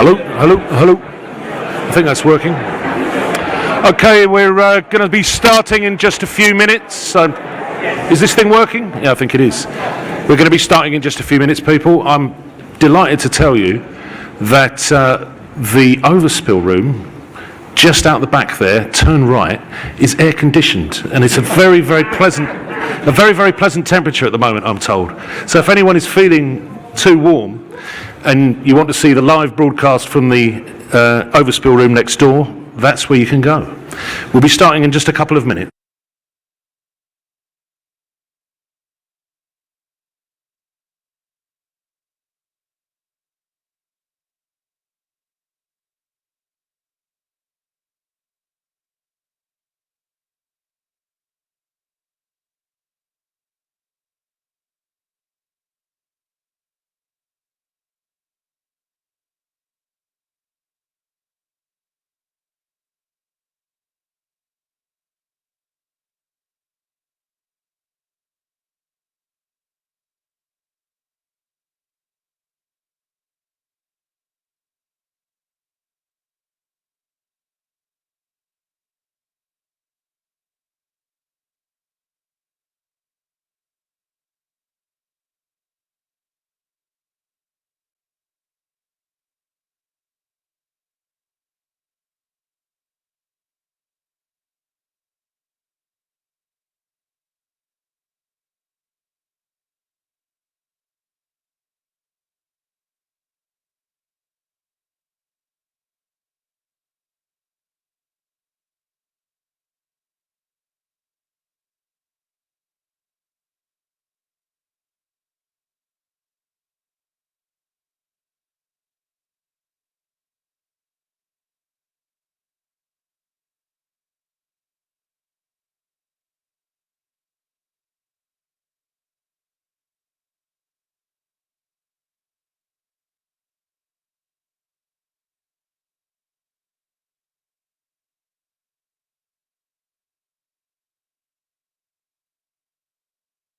Hello. I think that's working. Okay, we're going to be starting in just a few minutes. Is this thing working? Yeah, I think it is. We're going to be starting in just a few minutes, people. I'm delighted to tell you that the overspill room, just out the back there, turn right, is air conditioned, and it's a very, very pleasant temperature at the moment, I'm told. So if anyone is feeling too warm and you want to see the live broadcast from the overspill room next door, that's where you can go. We'll be starting in just a couple of minutes.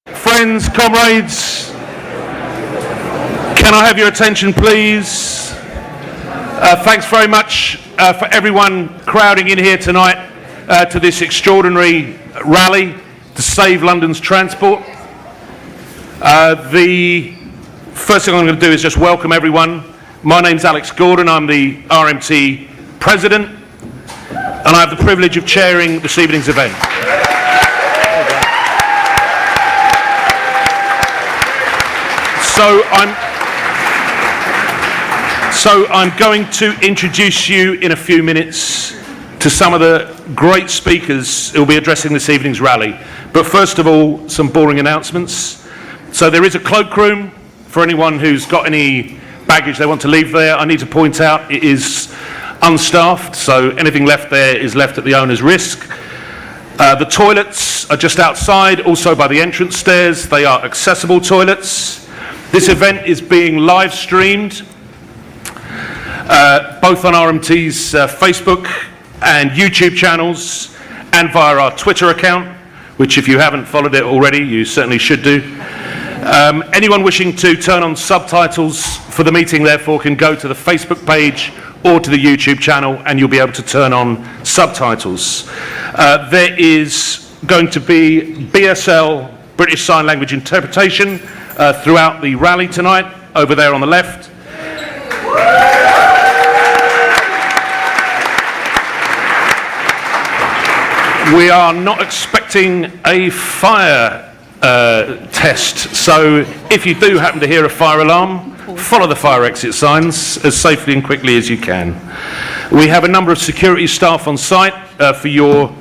Friends, comrades, can I have your attention, please? Thanks very much for everyone crowding in here tonight to this extraordinary rally to save London's transport. The first thing I'm going to do is just welcome everyone. My name's Alex Gordon, I'm the RMT President, and I have the privilege of chairing this evening's event. So I'm going to introduce you in a few minutes to some of the great speakers who will be addressing this evening's rally. But first of all, some boring announcements. So there is a cloak room for anyone who's got any baggage they want to leave there. I need to point out it is unstaffed, so anything left there is left at the owner's risk. The toilets are just outside, also by the entrance stairs. They are accessible toilets. This event is being live streamed both on RMT's Facebook and YouTube channels and via our Twitter account, which if you haven't followed it already, you certainly should do. Anyone wishing to turn on subtitles for the meeting, therefore, can go to the Facebook page or to the YouTube channel and you'll be able to turn on subtitles. There is going to be BSL, British Sign Language interpretation, throughout the rally tonight, over there on the left. We are not expecting a fire test, so if you do happen to hear a fire alarm, follow the fire exit signs as safely and quickly as you can. We have a number of security staff on site for your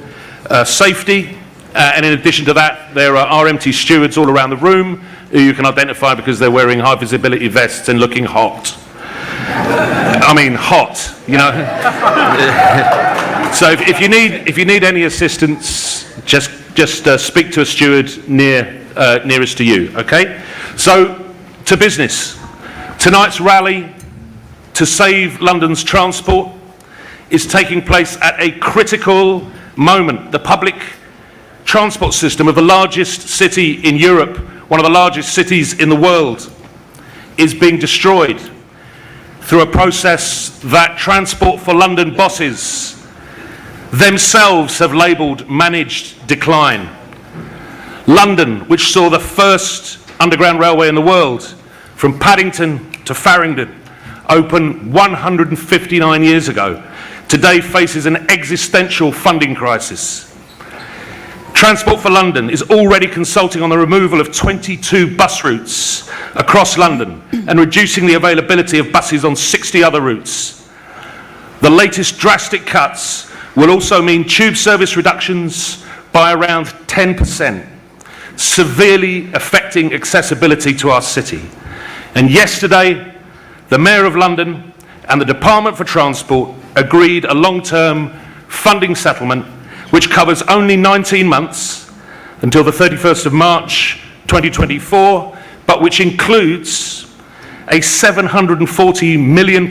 safety, and in addition to that, there are RMT stewards all around the room who you can identify because they're wearing high visibility vests and looking hot. I mean hot, you know. So if you need any assistance, just speak to a steward nearest to you. Okay. So to business. Tonight's rally to save London's transport is taking place at a critical moment. The public transport system of the largest city in Europe, one of the largest cities in the world, is being destroyed through a process that Transport for London bosses themselves have labelled managed decline. London, which saw the first underground railway in the world, from Paddington to Farringdon, open 159 years ago, today faces an existential funding crisis. Transport for London is already consulting on the removal of 22 bus routes across London and reducing the availability of buses on 60 other routes. The latest drastic cuts will also mean tube service reductions by around 10%, severely affecting accessibility to our city. And yesterday, the Mayor of London and the Department for Transport agreed a long-term funding settlement which covers only 19 months until the 31st of March 2024, but which includes a £740 million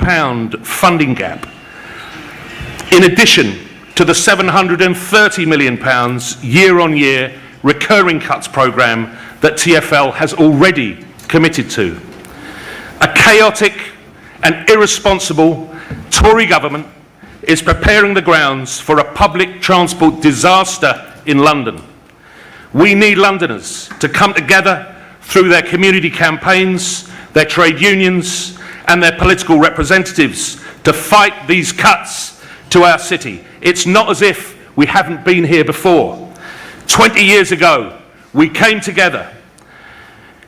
funding gap, in addition to the £730 million year-on-year recurring cuts programme that TfL has already committed to. A chaotic and irresponsible Tory government is preparing the grounds for a public transport disaster in London. We need Londoners to come together through their community campaigns, their trade unions and their political representatives to fight these cuts to our city. It's not as if we haven't been here before. 20 years ago, we came together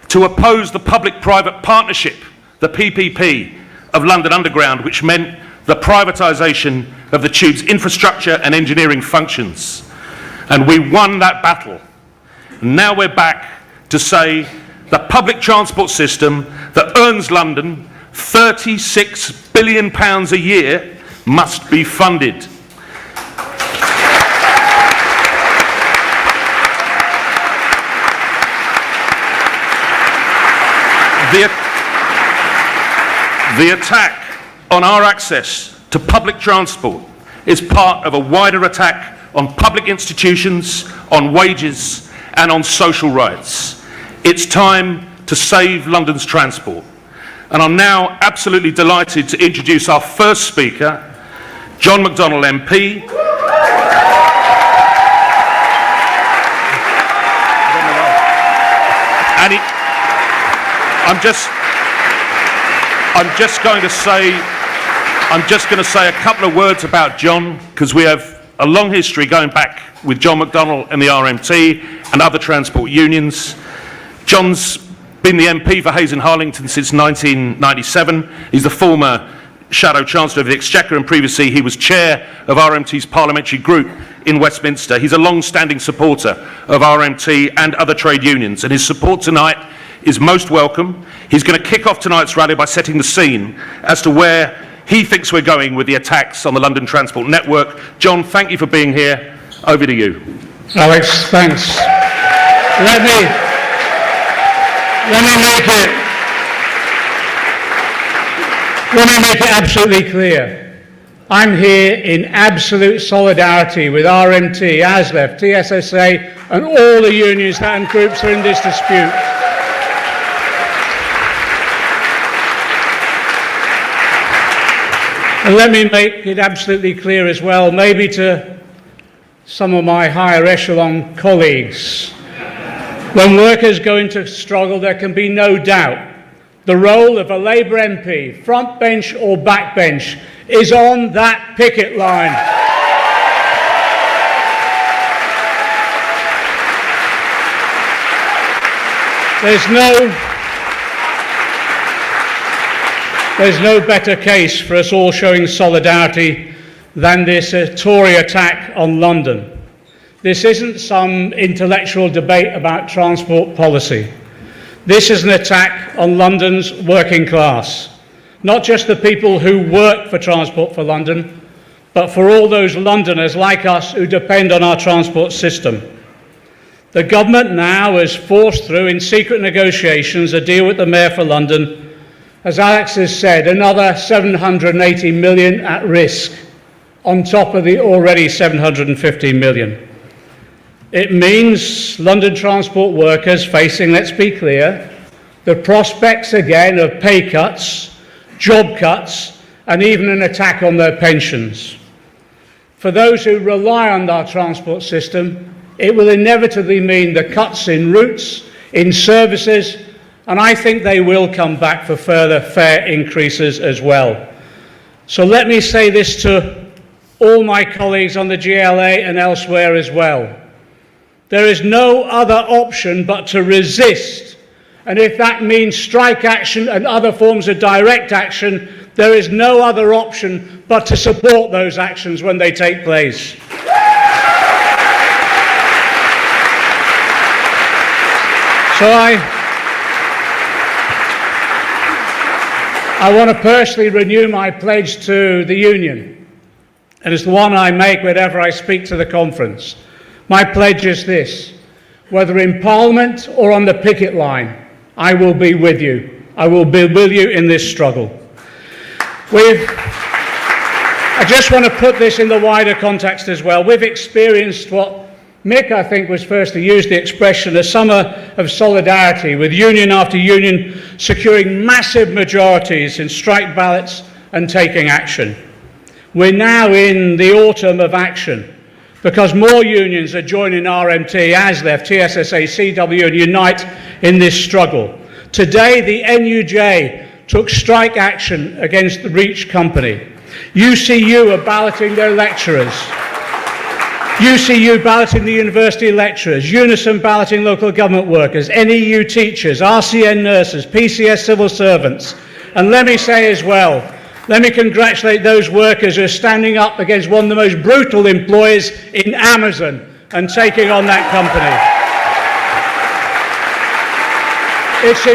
to oppose the public-private partnership, the PPP, of London Underground, which meant the privatisation of the tube's infrastructure and engineering functions. And we won that battle. Now we're back to say the public transport system that earns London £36 billion a year must be funded. The attack on our access to public transport is part of a wider attack on public institutions, on wages and on social rights. It's time to save London's transport. And I'm now absolutely delighted to introduce our first speaker, John Mcdonnell MP. And I'm just going to say a couple of words about John, because we have a long history going back with John Mcdonnell and the RMT and other transport unions. John's been the MP for Hayes and Harlington since 1997. He's the former Shadow Chancellor of the Exchequer, and previously he was chair of RMT's parliamentary group in Westminster. He's a long-standing supporter of RMT and other trade unions, and his support tonight is most welcome. He's going to kick off tonight's rally by setting the scene as to where he thinks we're going with the attacks on the London Transport Network. John, thank you for being here. Over to you. Alex, thanks. Let me make it absolutely clear. I'm here in absolute solidarity with RMT, ASLEF, TSSA and all the unions and groups that are in this dispute. And let me make it absolutely clear as well, maybe to some of my higher echelon colleagues, when workers go into struggle, there can be no doubt the role of a Labour MP, front bench or back bench, is on that picket line. There's no better case for us all showing solidarity than this Tory attack on London. This isn't some intellectual debate about transport policy. This is an attack on London's working class, not just the people who work for Transport for London, but for all those Londoners like us who depend on our transport system. The government now has forced through, in secret negotiations, a deal with the Mayor for London. As Alex has said, another 780 million at risk, on top of the already 750 million. It means London transport workers facing, let's be clear, the prospects again of pay cuts, job cuts, and even an attack on their pensions. For those who rely on our transport system, it will inevitably mean the cuts in routes, in services, and I think they will come back for further fare increases as well. So let me say this to all my colleagues on the GLA and elsewhere as well. There is no other option but to resist. And if that means strike action and other forms of direct action, there is no other option but to support those actions when they take place. So I want to personally renew my pledge to the union, and it's the one I make whenever I speak to the conference. My pledge is this: whether in Parliament or on the picket line, I will be with you. I will be with you in this struggle. I just want to put this in the wider context as well. We've experienced what Mick, I think, was first to use the expression, a summer of solidarity, with union after union securing massive majorities in strike ballots and taking action. We're now in the autumn of action, because more unions are joining RMT, ASLEF, TSSA, CW and Unite in this struggle. Today, the NUJ took strike action against the Reach company. UCU are balloting their lecturers. UCU balloting the university lecturers, Unison balloting local government workers, NEU teachers, RCN nurses, PCS civil servants. And let me say as well, let me congratulate those workers who are standing up against one of the most brutal employers in Amazon and taking on that company. It's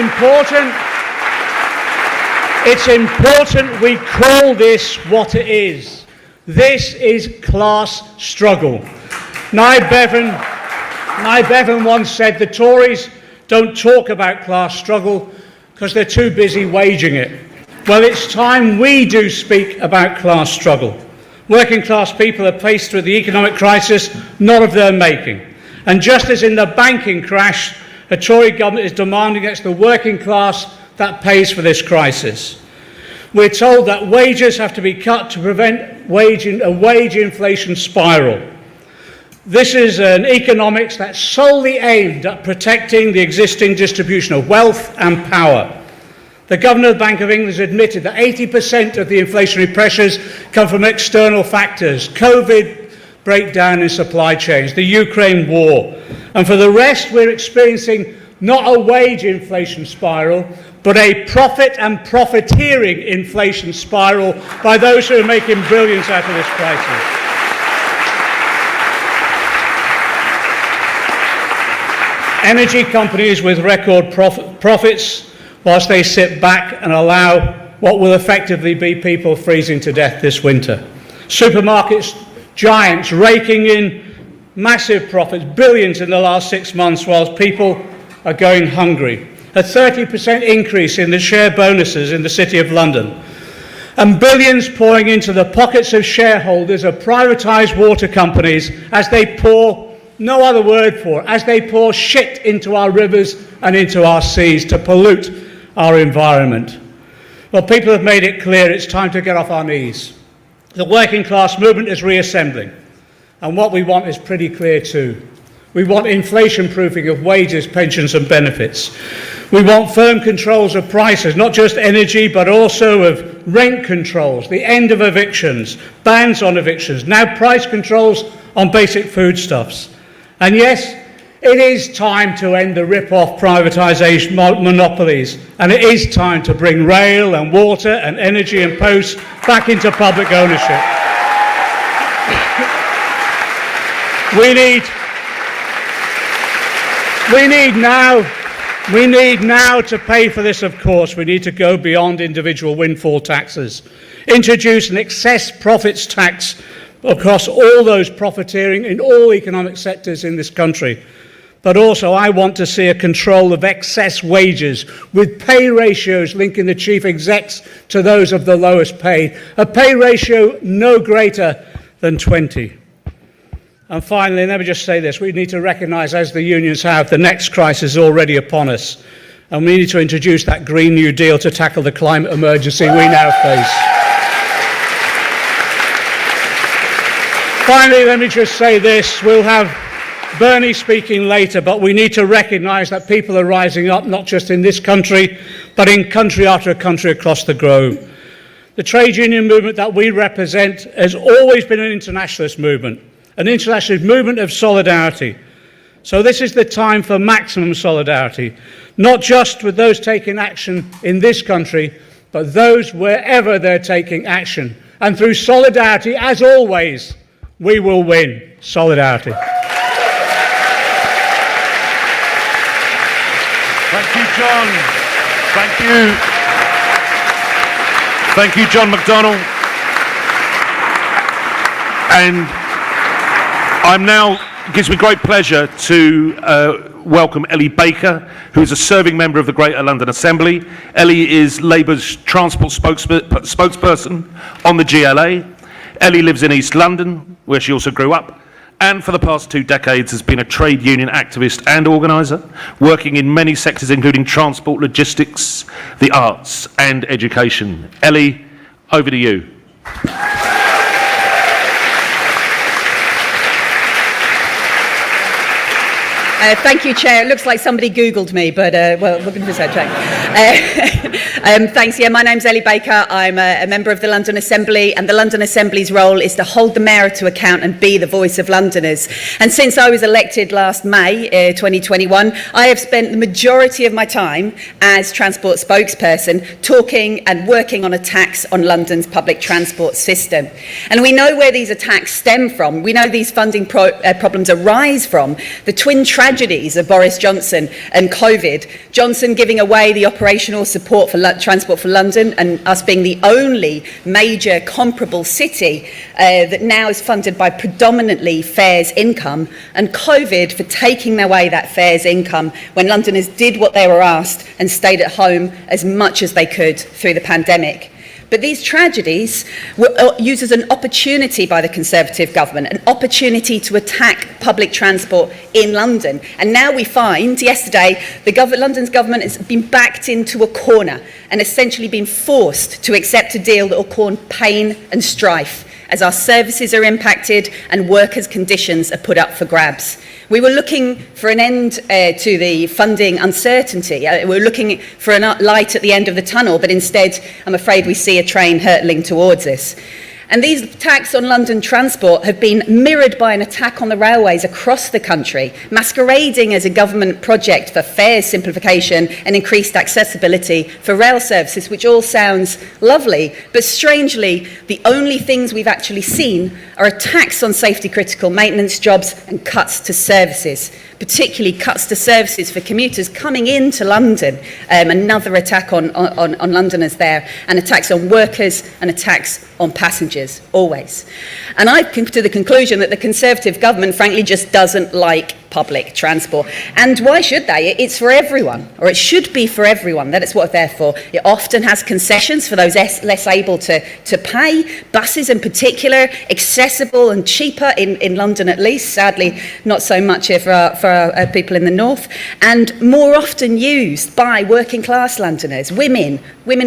important we call this what it is. This is class struggle. Nye Bevan once said the Tories don't talk about class struggle because they're too busy waging it. Well, it's time we do speak about class struggle. Working class people are faced with the economic crisis not of their making. And just as in the banking crash, a Tory government is demanding it's the working class that pays for this crisis. We're told that wages have to be cut to prevent a wage inflation spiral. This is an economics that's solely aimed at protecting the existing distribution of wealth and power. The Governor of the Bank of England has admitted that 80% of the inflationary pressures come from external factors: COVID, breakdown in supply chains, the Ukraine war. And for the rest, we're experiencing not a wage inflation spiral, but a profit and profiteering inflation spiral by those who are making billions out of this crisis. Energy companies with record profits, whilst they sit back and allow what will effectively be people freezing to death this winter. Supermarkets giants raking in massive profits, billions in the last 6 months, whilst people are going hungry. A 30% increase in the share bonuses in the City of London, and billions pouring into the pockets of shareholders of privatised water companies as they pour, no other word for it, as they pour shit into our rivers and into our seas to pollute our environment. Well, people have made it clear it's time to get off our knees. The working class movement is reassembling, and what we want is pretty clear too. We want inflation proofing of wages, pensions and benefits. We want firm controls of prices, not just energy, but also of rent controls, the end of evictions, bans on evictions, now price controls on basic foodstuffs. And yes, it is time to end the rip-off privatisation monopolies, and it is time to bring rail and water and energy and posts back into public ownership. We need now to pay for this, of course. We need to go beyond individual windfall taxes, introduce an excess profits tax across all those profiteering in all economic sectors in this country. But also I want to see a control of excess wages with pay ratios linking the chief execs to those of the lowest paid, a pay ratio no greater than 20. And finally, let me just say this, we need to recognise, as the unions have, the next crisis is already upon us. And we need to introduce that Green New Deal to tackle the climate emergency we now face. Finally, let me just say this, we'll have Bernie speaking later, but we need to recognise that people are rising up, not just in this country, but in country after country across the globe. The trade union movement that we represent has always been an internationalist movement of solidarity. So this is the time for maximum solidarity, not just with those taking action in this country, but those wherever they're taking action. And through solidarity, as always, we will win. Solidarity. Thank you, John. Thank you. Thank you, John McDonnell. And it gives me great pleasure to welcome Ellie Baker, who is a serving member of the Greater London Assembly. Ellie is Labour's transport spokesperson on the GLA. Ellie lives in East London, where she also grew up, and for the past 2 decades has been a trade union activist and organiser, working in many sectors including transport, logistics, the arts and education. Ellie, over to you. Thank you, Chair. It looks like somebody Googled me, but well, we're going to check. Thanks. Yeah, my name's Ellie Baker. I'm a member of the London Assembly, and the London Assembly's role is to hold the mayor to account and be the voice of Londoners. And since I was elected last May 2021, I have spent the majority of my time as transport spokesperson talking and working on attacks on London's public transport system. And we know where these attacks stem from. We know these funding problems arise from the twin tragedies of Boris Johnson and COVID. Johnson giving away the operational support for Transport for London, and us being the only major comparable city that now is funded by predominantly fares income, and COVID for taking away that fares income when Londoners did what they were asked and stayed at home as much as they could through the pandemic. But these tragedies were used as an opportunity by the Conservative government, an opportunity to attack public transport in London. And now we find, yesterday, London's government has been backed into a corner and essentially been forced to accept a deal that will cause pain and strife as our services are impacted and workers' conditions are put up for grabs. We were looking for an end to the funding uncertainty. We're looking for a light at the end of the tunnel, but instead, I'm afraid we see a train hurtling towards us. And these attacks on London transport have been mirrored by an attack on the railways across the country, masquerading as a government project for fares simplification and increased accessibility for rail services, which all sounds lovely, but strangely, the only things we've actually seen are attacks on safety critical maintenance jobs and cuts to services, particularly cuts to services for commuters coming into London, another attack on Londoners there, and attacks on workers and attacks on passengers, always. And I've come to the conclusion that the Conservative government, frankly, just doesn't like public transport. And why should they? It's for everyone, or it should be for everyone. That is what they're for. It often has concessions for those less able to pay. Buses in particular, accessible and cheaper in London at least, sadly not so much for our people in the north, and more often used by working class Londoners, women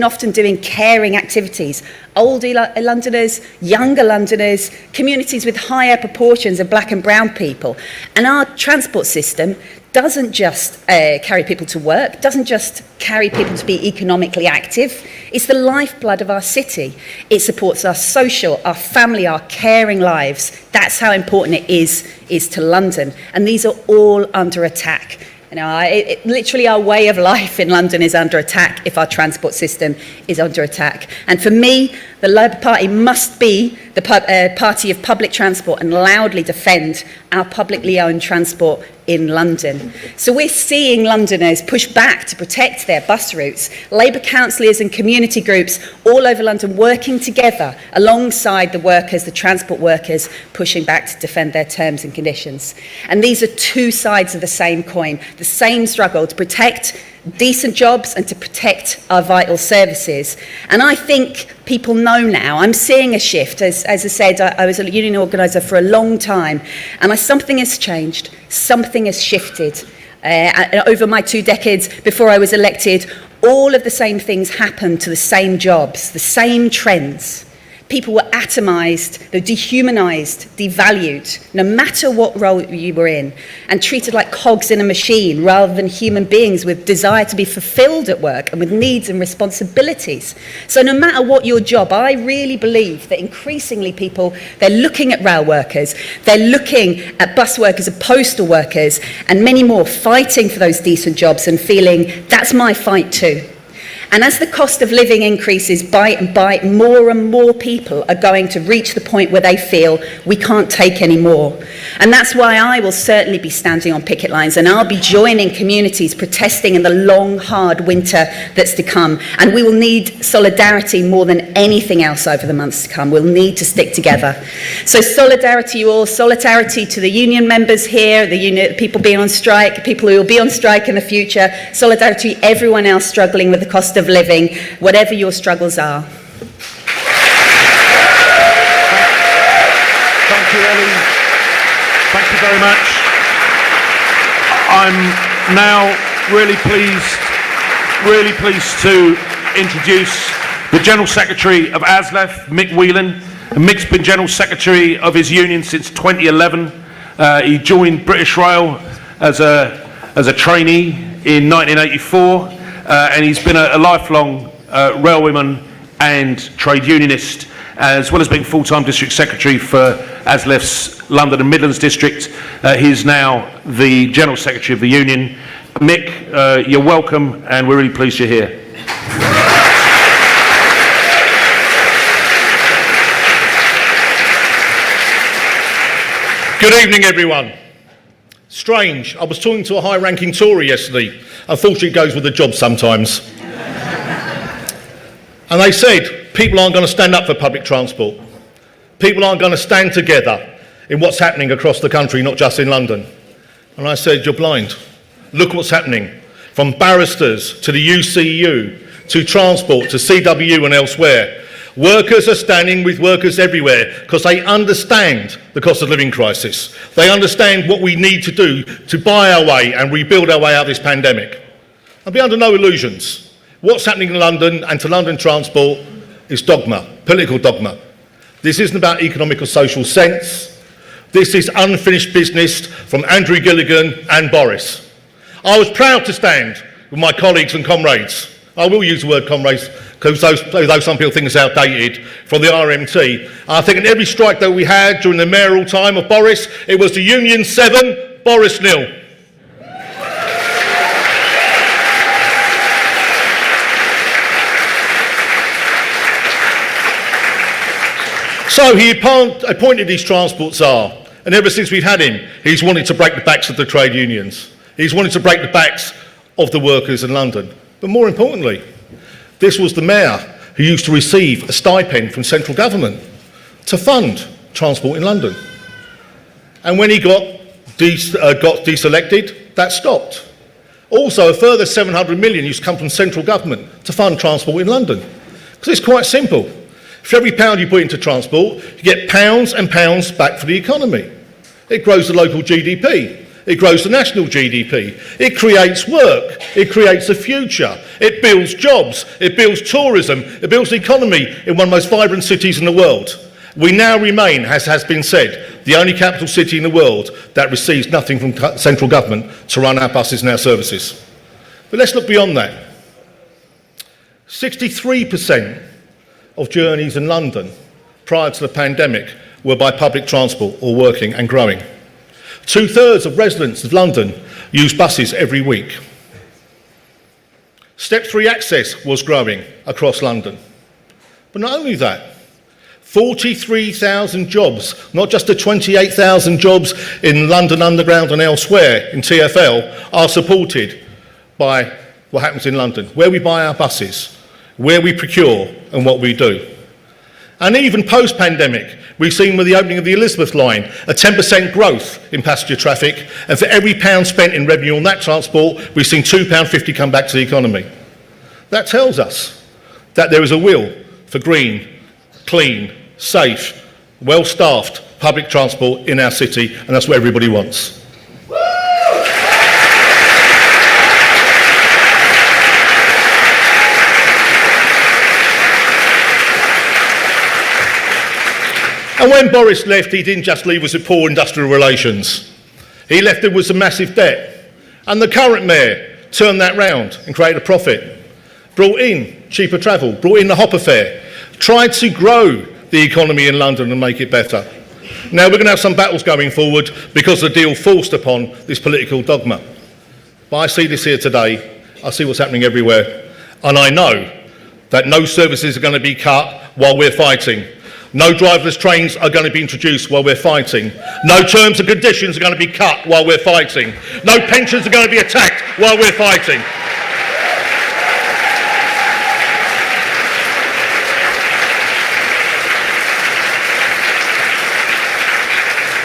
often doing caring activities, older Londoners, younger Londoners, communities with higher proportions of black and brown people. And our transport system doesn't just carry people to work, doesn't just carry people to be economically active. It's the lifeblood of our city. It supports our social, our family, our caring lives. That's how important it is to London. And these are all under attack. You know, literally our way of life in London is under attack if our transport system is under attack. And for me, the Labour Party must be the party of public transport and loudly defend our publicly owned transport in London. So we're seeing Londoners push back to protect their bus routes. Labour councillors and community groups all over London working together alongside the workers, the transport workers, pushing back to defend their terms and conditions. And these are two sides of the same coin, the same struggle to protect decent jobs and to protect our vital services. And I think people know now. I'm seeing a shift. As I said, I was a union organiser for a long time, and something has changed, something has shifted. Over my 2 decades before I was elected, all of the same things happened to the same jobs, the same trends. People were atomised, they were dehumanised, devalued, no matter what role you were in, and treated like cogs in a machine rather than human beings with desire to be fulfilled at work and with needs and responsibilities. So no matter what your job, I really believe that increasingly people, they're looking at rail workers, they're looking at bus workers and postal workers, and many more fighting for those decent jobs and feeling that's my fight too. And as the cost of living increases bite and bite, more and more people are going to reach the point where they feel we can't take any more. And that's why I will certainly be standing on picket lines, and I'll be joining communities protesting in the long, hard winter that's to come. And we will need solidarity more than anything else over the months to come. We'll need to stick together. So solidarity you all, solidarity to the union members here, the union, people being on strike, people who will be on strike in the future, solidarity to everyone else struggling with the cost of living, whatever your struggles are. Thank you, Ellie. Thank you very much. I'm now really pleased to introduce the General Secretary of ASLEF, Mick Whelan. And Mick's been General Secretary of his union since 2011. He joined British Rail as a trainee in 1984. And he's been a lifelong railwayman and trade unionist, as well as being full-time district secretary for ASLEF's London and Midlands district. He's now the General Secretary of the union. Mick, you're welcome, and we're really pleased you're here. Good evening, everyone. Strange, I was talking to a high-ranking Tory yesterday. Unfortunately, it goes with the job sometimes. And they said, people aren't going to stand up for public transport. People aren't going to stand together in what's happening across the country, not just in London. And I said, you're blind. Look what's happening. From barristers to the UCU, to transport, to CWU and elsewhere. Workers are standing with workers everywhere because they understand the cost of living crisis. They understand what we need to do to buy our way and rebuild our way out of this pandemic. And be under no illusions. What's happening in London and to London transport is dogma, political dogma. This isn't about economic or social sense. This is unfinished business from Andrew Gilligan and Boris. I was proud to stand with my colleagues and comrades. I will use the word comrades, because though some people think it's outdated, from the RMT. I think in every strike that we had during the mayoral time of Boris, it was the Union 7, Boris 0. So he appointed these transport czar, and ever since we've had him, he's wanted to break the backs of the trade unions. He's wanted to break the backs of the workers in London. But more importantly, this was the mayor who used to receive a stipend from central government to fund transport in London. And when he got got deselected, that stopped. Also, a further 700 million used to come from central government to fund transport in London. Because it's quite simple. For every pound you put into transport, you get pounds and pounds back for the economy. It grows the local GDP. It grows the national GDP. It creates work. It creates a future. It builds jobs. It builds tourism. It builds the economy in one of the most vibrant cities in the world. We now remain, as has been said, the only capital city in the world that receives nothing from central government to run our buses and our services. But let's look beyond that. 63% of journeys in London prior to the pandemic were by public transport or working and growing. 2/3 of residents of London use buses every week. Step 3 access was growing across London. But not only that, 43,000 jobs, not just the 28,000 jobs in London Underground and elsewhere in TfL, are supported by what happens in London, where we buy our buses, where we procure and what we do. And even post-pandemic, we've seen with the opening of the Elizabeth line, a 10% growth in passenger traffic, and for every pound spent in revenue on that transport, we've seen £2.50 come back to the economy. That tells us that there is a will for green, clean, safe, well-staffed public transport in our city, and that's what everybody wants. And when Boris left, he didn't just leave us with poor industrial relations. He left us with some massive debt. And the current mayor turned that round and created a profit. Brought in cheaper travel, brought in the hopper fare, tried to grow the economy in London and make it better. Now we're going to have some battles going forward because the deal forced upon this political dogma. But I see this here today, I see what's happening everywhere, and I know that no services are going to be cut while we're fighting. No driverless trains are going to be introduced while we're fighting. No terms and conditions are going to be cut while we're fighting. No pensions are going to be attacked while we're fighting.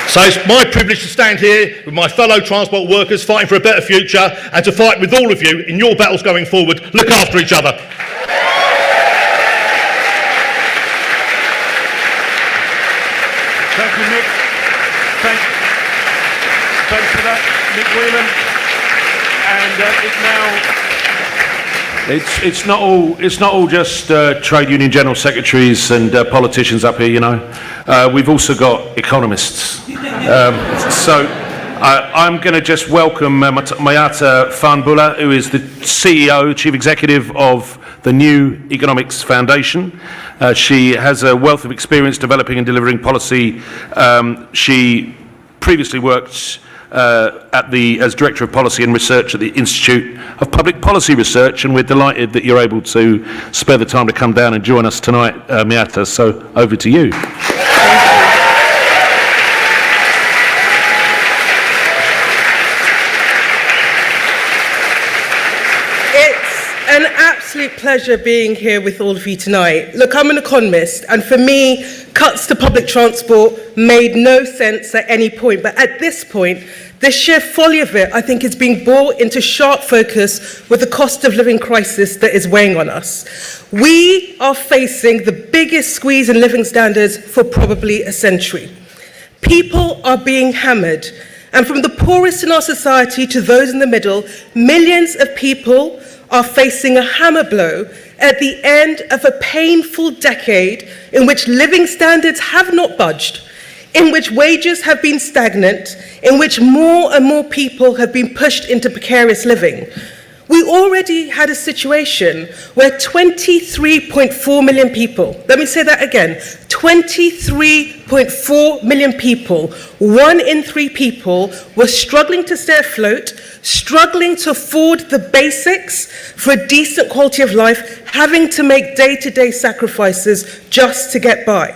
So it's my privilege to stand here with my fellow transport workers fighting for a better future and to fight with all of you in your battles going forward. Look after each other. Thank you, Mick. Thanks for that, Mick Whelan. And it's not all just trade union general secretaries and politicians up here, you know. We've also got economists. So I'm going to just welcome Mayata Fanbula, who is the CEO, Chief Executive of the New Economics Foundation. She has a wealth of experience developing and delivering policy. She previously worked as Director of Policy and Research at the Institute of Public Policy Research, and we're delighted that you're able to spare the time to come down and join us tonight, Mayata. So over to you. An absolute pleasure being here with all of you tonight. Look, I'm an economist, and for me, cuts to public transport made no sense at any point. But at this point, the sheer folly of it, I think, is being brought into sharp focus with the cost of living crisis that is weighing on us. We are facing the biggest squeeze in living standards for probably a century. People are being hammered, and from the poorest in our society to those in the middle, millions of people are facing a hammer blow at the end of a painful decade in which living standards have not budged, in which wages have been stagnant, in which more and more people have been pushed into precarious living. We already had a situation where 23.4 million people, let me say that again, 23.4 million people, 1 in 3 people, were struggling to stay afloat, struggling to afford the basics for a decent quality of life, having to make day-to-day sacrifices just to get by.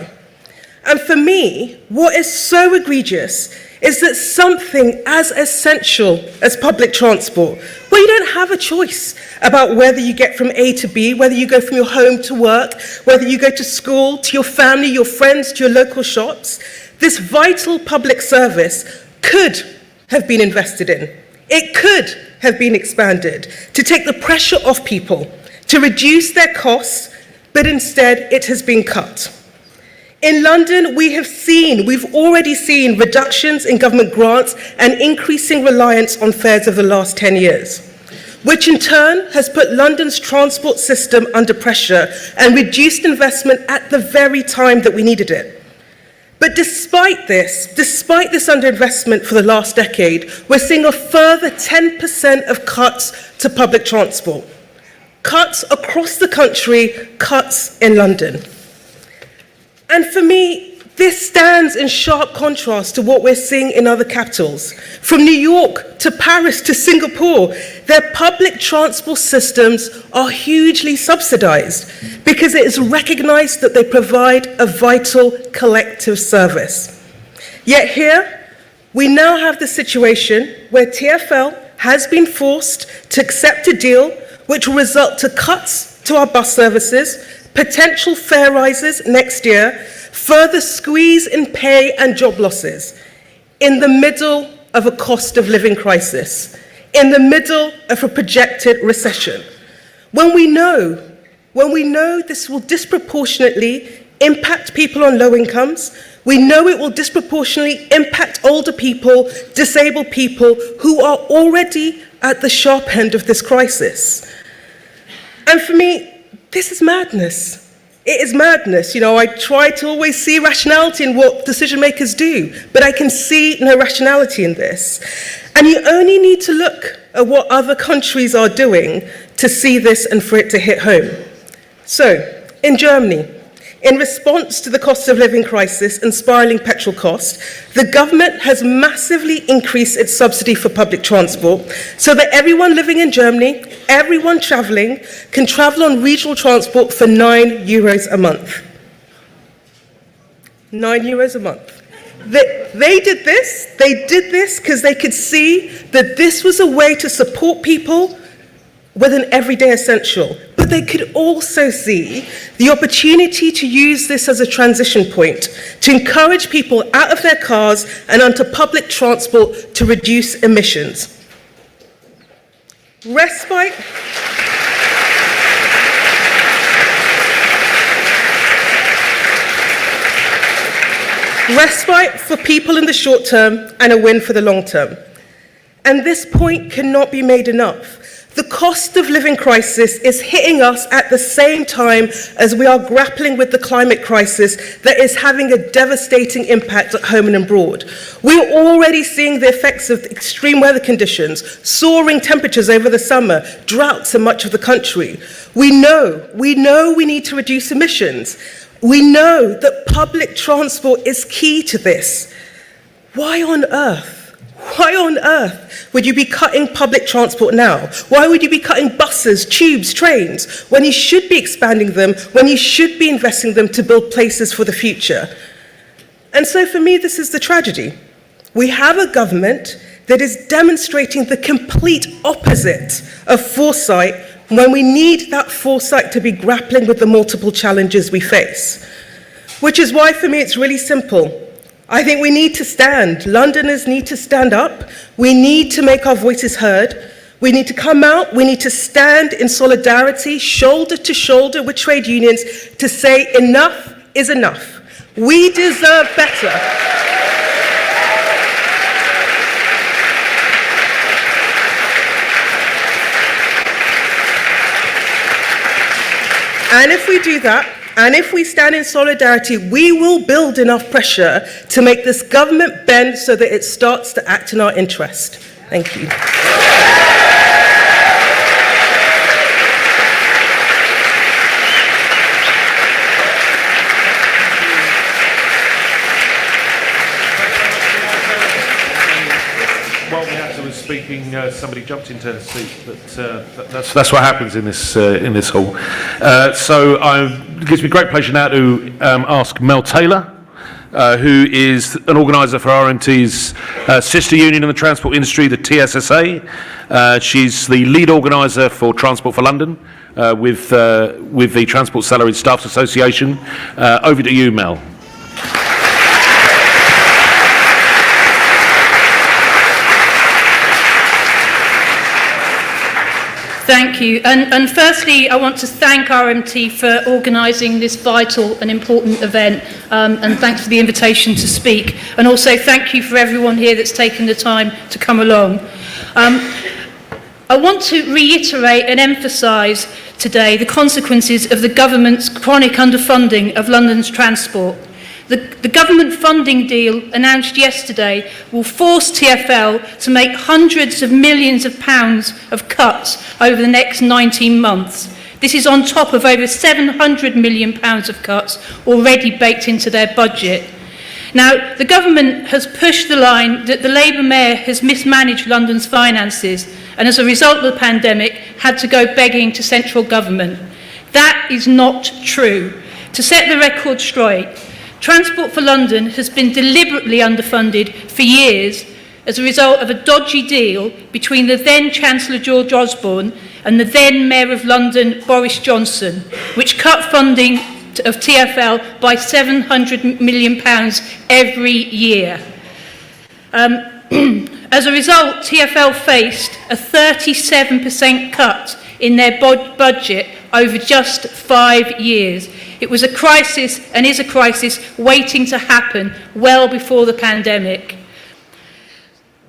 And for me, what is so egregious is that something as essential as public transport, where you don't have a choice about whether you get from A to B, whether you go from your home to work, whether you go to school, to your family, your friends, to your local shops, this vital public service could have been invested in. It could have been expanded to take the pressure off people, to reduce their costs, but instead it has been cut. In London, we've already seen reductions in government grants and increasing reliance on fares of the last 10 years, which in turn has put London's transport system under pressure and reduced investment at the very time that we needed it. But despite this underinvestment for the last decade, we're seeing a further 10% of cuts to public transport. Cuts across the country, cuts in London. And for me, this stands in sharp contrast to what we're seeing in other capitals. From New York to Paris to Singapore, their public transport systems are hugely subsidized because it is recognized that they provide a vital collective service. Yet here, we now have the situation where TfL has been forced to accept a deal which will result to cuts to our bus services, potential fare rises next year, further squeeze in pay and job losses, in the middle of a cost of living crisis, in the middle of a projected recession. When we know this will disproportionately impact people on low incomes, we know it will disproportionately impact older people, disabled people who are already at the sharp end of this crisis. And for me, this is madness. It is madness. You know, I try to always see rationality in what decision makers do, but I can see no rationality in this. And you only need to look at what other countries are doing to see this and for it to hit home. So, in Germany, in response to the cost of living crisis and spiralling petrol costs, the government has massively increased its subsidy for public transport so that everyone living in Germany, everyone travelling, can travel on regional transport for €9 a month. €9 a month. They did this because they could see that this was a way to support people with an everyday essential. But they could also see the opportunity to use this as a transition point, to encourage people out of their cars and onto public transport to reduce emissions. Respite for people in the short term and a win for the long term. And this point cannot be made enough. The cost of living crisis is hitting us at the same time as we are grappling with the climate crisis that is having a devastating impact at home and abroad. We're already seeing the effects of extreme weather conditions, soaring temperatures over the summer, droughts in much of the country. We know we need to reduce emissions. We know that public transport is key to this. Why on earth would you be cutting public transport now? Why would you be cutting buses, tubes, trains, when you should be expanding them, when you should be investing them to build places for the future? And so for me, this is the tragedy. We have a government that is demonstrating the complete opposite of foresight when we need that foresight to be grappling with the multiple challenges we face. Which is why, for me, it's really simple. I think we need to stand. Londoners need to stand up. We need to make our voices heard. We need to come out. We need to stand in solidarity, shoulder to shoulder with trade unions to say enough is enough. We deserve better. And if we do that, and if we stand in solidarity, we will build enough pressure to make this government bend so that it starts to act in our interest. Thank you. While the actor was speaking, somebody jumped into her seat, but that's what happens in this hall. So it gives me great pleasure now to ask Mel Taylor, who is an organiser for RMT's sister union in the transport industry, the TSSA. She's the lead organiser for Transport for London with the Transport Salaried Staffs Association. Over to you, Mel. Thank you. And firstly, I want to thank RMT for organising this vital and important event, and thanks for the invitation to speak. And also thank you for everyone here that's taken the time to come along. I want to reiterate and emphasise today the consequences of the government's chronic underfunding of London's transport. The government funding deal announced yesterday will force TfL to make hundreds of millions of pounds of cuts over the next 19 months. This is on top of over £700 million of cuts already baked into their budget. Now, the government has pushed the line that the Labour Mayor has mismanaged London's finances and as a result of the pandemic had to go begging to central government. That is not true. To set the record straight, Transport for London has been deliberately underfunded for years as a result of a dodgy deal between the then Chancellor George Osborne and the then Mayor of London Boris Johnson, which cut funding of TfL by £700 million every year. As a result, TfL faced a 37% cut in their budget over just 5 years. It was a crisis and is a crisis waiting to happen well before the pandemic.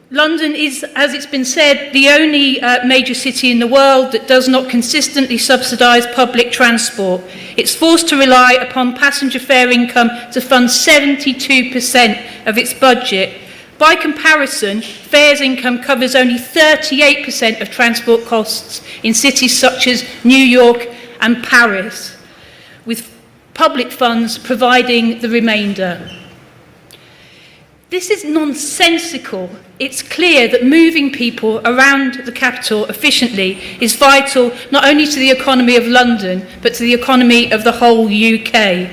London is, as it's been said, the only major city in the world that does not consistently subsidise public transport. It's forced to rely upon passenger fare income to fund 72% of its budget. By comparison, fares income covers only 38% of transport costs in cities such as New York and Paris, with public funds providing the remainder. This is nonsensical. It's clear that moving people around the capital efficiently is vital not only to the economy of London, but to the economy of the whole UK.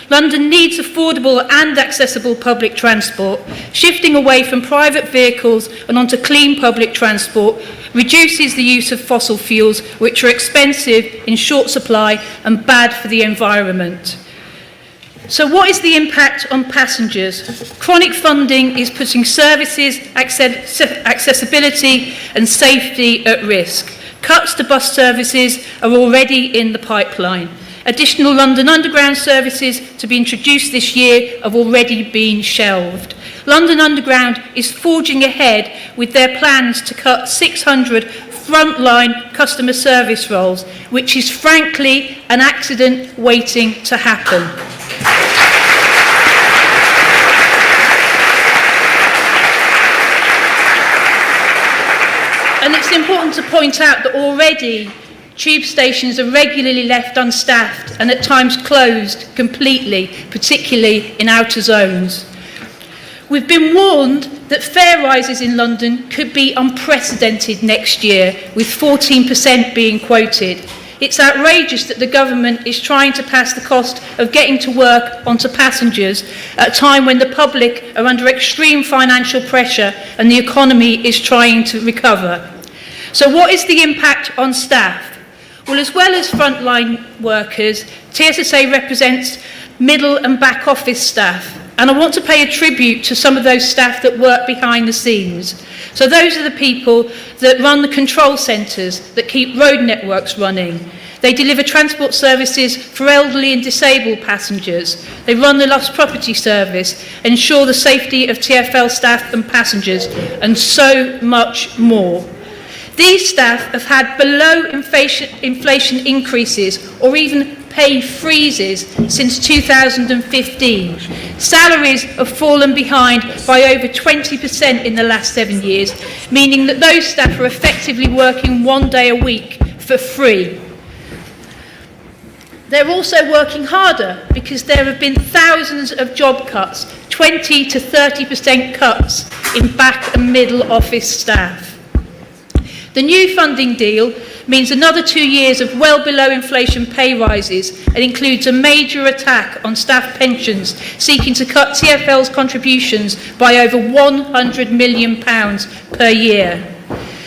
London needs affordable and accessible public transport. Shifting away from private vehicles and onto clean public transport reduces the use of fossil fuels, which are expensive, in short supply, and bad for the environment. So what is the impact on passengers? Chronic funding is putting services, accessibility and safety at risk. Cuts to bus services are already in the pipeline. Additional London Underground services to be introduced this year have already been shelved. London Underground is forging ahead with their plans to cut 600 frontline customer service roles, which is frankly an accident waiting to happen. And it's important to point out that already tube stations are regularly left unstaffed and at times closed completely, particularly in outer zones. We've been warned that fare rises in London could be unprecedented next year, with 14% being quoted. It's outrageous that the government is trying to pass the cost of getting to work onto passengers at a time when the public are under extreme financial pressure and the economy is trying to recover. So what is the impact on staff? Well, as well as frontline workers, TSSA represents middle and back office staff. And I want to pay a tribute to some of those staff that work behind the scenes. So those are the people that run the control centres that keep road networks running. They deliver transport services for elderly and disabled passengers. They run the lost property service, ensure the safety of TfL staff and passengers, and so much more. These staff have had below inflation increases or even pay freezes since 2015. Salaries have fallen behind by over 20% in the last 7 years, meaning that those staff are effectively working 1 day a week for free. They're also working harder because there have been thousands of job cuts, 20 to 30% cuts in back and middle office staff. The new funding deal means another 2 years of well below inflation pay rises and includes a major attack on staff pensions, seeking to cut TfL's contributions by over £100 million per year.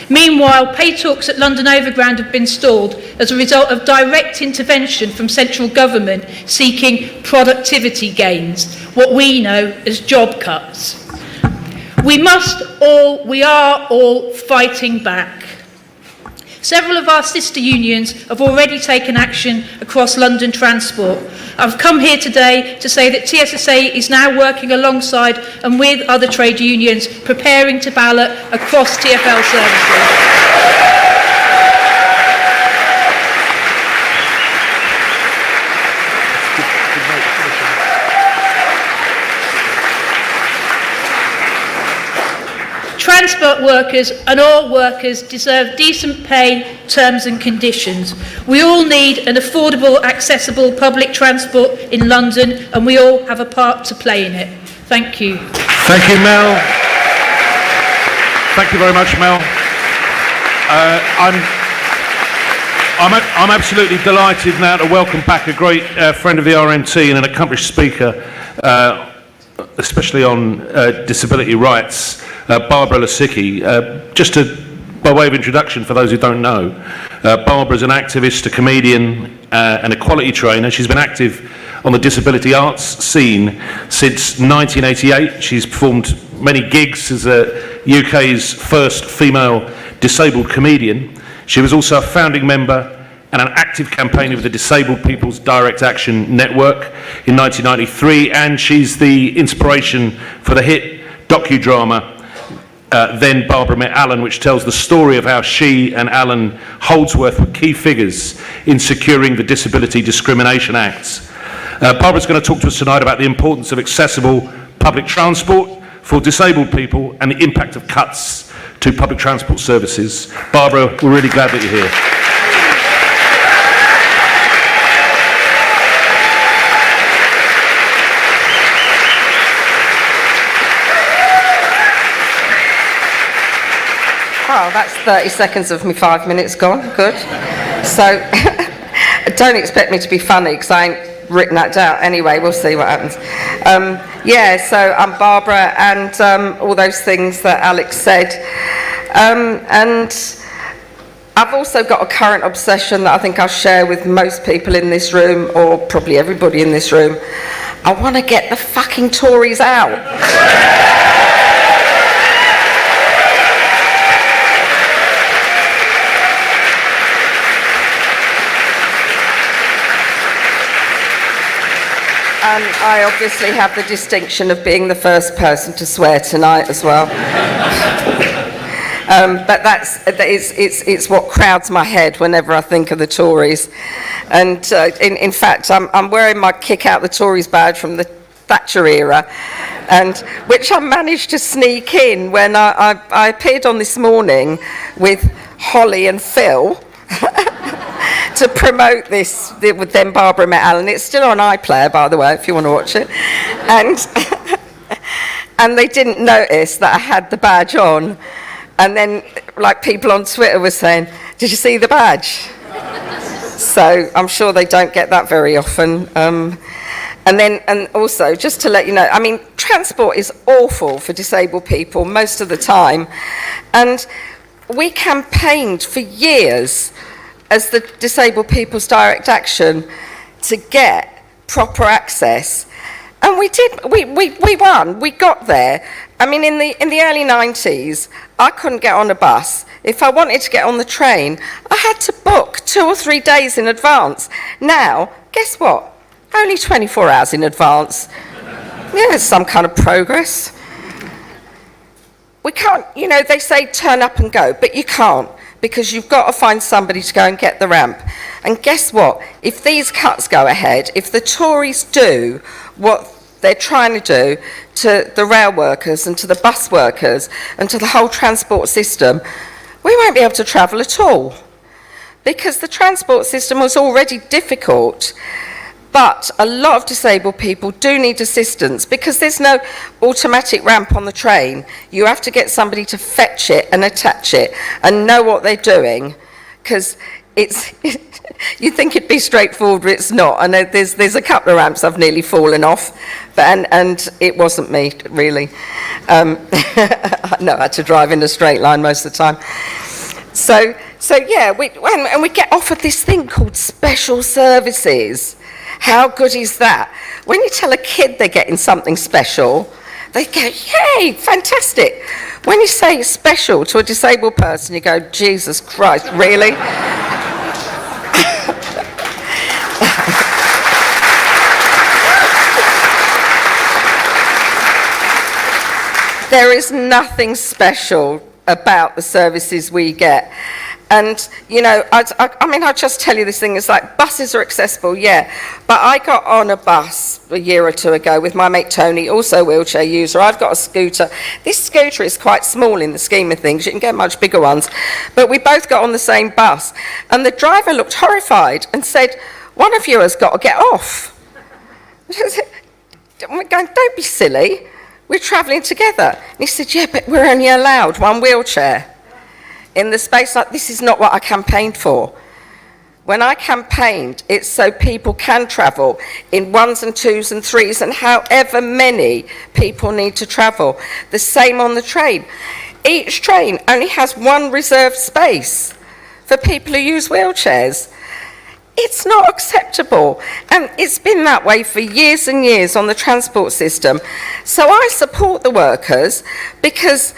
Meanwhile, pay talks at London Overground have been stalled as a result of direct intervention from central government seeking productivity gains, what we know as job cuts. We are all fighting back. Several of our sister unions have already taken action across London Transport. I've come here today to say that TSSA is now working alongside and with other trade unions preparing to ballot across TfL services. Transport workers and all workers deserve decent pay, terms and conditions. We all need an affordable, accessible public transport in London, and we all have a part to play in it. Thank you. Thank you, Mel. Thank you very much, Mel. I'm absolutely delighted now to welcome back a great friend of the RMT and an accomplished speaker, especially on disability rights, Barbara Lasicki. By way of introduction, for those who don't know, Barbara is an activist, a comedian, and equality trainer. She's been active on the disability arts scene since 1988. She's performed many gigs as UK's first female disabled comedian. She was also a founding member and an active campaigner of the Disabled People's Direct Action Network in 1993, and she's the inspiration for the hit docudrama Then Barbara Met Alan, which tells the story of how she and Alan Holdsworth were key figures in securing the Disability Discrimination Acts. Barbara's going to talk to us tonight about the importance of accessible public transport for disabled people and the impact of cuts to public transport services. Barbara, we're really glad that you're here. Well, that's 30 seconds of me 5 minutes gone. Good. So, don't expect me to be funny because I ain't written that down. Anyway, we'll see what happens. So I'm Barbara and all those things that Alex said. And I've also got a current obsession that I think I'll share with most people in this room, or probably everybody in this room. I want to get the fucking Tories out. And I obviously have the distinction of being the first person to swear tonight as well. But it's what crowds my head whenever I think of the Tories. And in fact, I'm wearing my Kick Out the Tories badge from the Thatcher era, and which I managed to sneak in when I appeared on This Morning with Holly and Phil. To promote this with Then Barbara Met Alan. It's still on iPlayer, by the way, if you want to watch it. And they didn't notice that I had the badge on. And then, like, people on Twitter were saying, "Did you see the badge?" So I'm sure they don't get that very often. And also, just to let you know, I mean, transport is awful for disabled people most of the time. And we campaigned for years as the Disabled People's Direct Action to get proper access. And we did, we won, we got there. I mean, in the early 90s, I couldn't get on a bus. If I wanted to get on the train, I had to book 2 or 3 days in advance. Now, guess what? Only 24 hours in advance. Yeah, it's some kind of progress. We can't, you know, they say turn up and go, but you can't, because you've got to find somebody to go and get the ramp. And guess what? If these cuts go ahead, if the Tories do what they're trying to do to the rail workers and to the bus workers and to the whole transport system, we won't be able to travel at all. Because the transport system was already difficult. But a lot of disabled people do need assistance because there's no automatic ramp on the train. You have to get somebody to fetch it and attach it and know what they're doing, because it's you think it'd be straightforward, but it's not. And there's a couple of ramps I've nearly fallen off, but and it wasn't me really. No, I had to drive in a straight line most of the time. So yeah, we get offered this thing called special services. How good is that? When you tell a kid they're getting something special, They go, yay, fantastic. When you say special to a disabled person, you go, Jesus Christ, really? There is nothing special about the services we get. And, you know, I mean, I'll just tell you this thing. It's like, buses are accessible, yeah. But I got on a bus a year or two ago with my mate Tony, also a wheelchair user. I've got a scooter. This scooter is quite small in the scheme of things. You can get much bigger ones. But we both got on the same bus. And the driver looked horrified and said, one of you has got to get off. We're going, don't be silly. We're travelling together. And he said, yeah, but we're only allowed one wheelchair in the space. Like, this is not what I campaigned for. When I campaigned, it's so people can travel in ones and twos and threes and however many people need to travel. The same on the train. Each train only has one reserved space for people who use wheelchairs. It's not acceptable, and it's been that way for years and years on the transport system. So I support the workers, because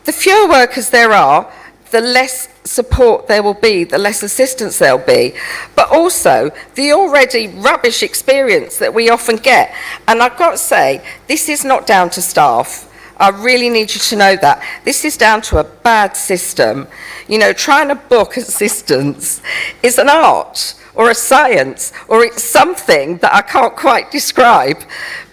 the fewer workers there are, the less support there will be, the less assistance there'll be, but also the already rubbish experience that we often get. And I've got to say, this is not down to staff. I really need you to know that. This is down to a bad system. You know, trying to book assistance is an art or a science, or it's something that I can't quite describe,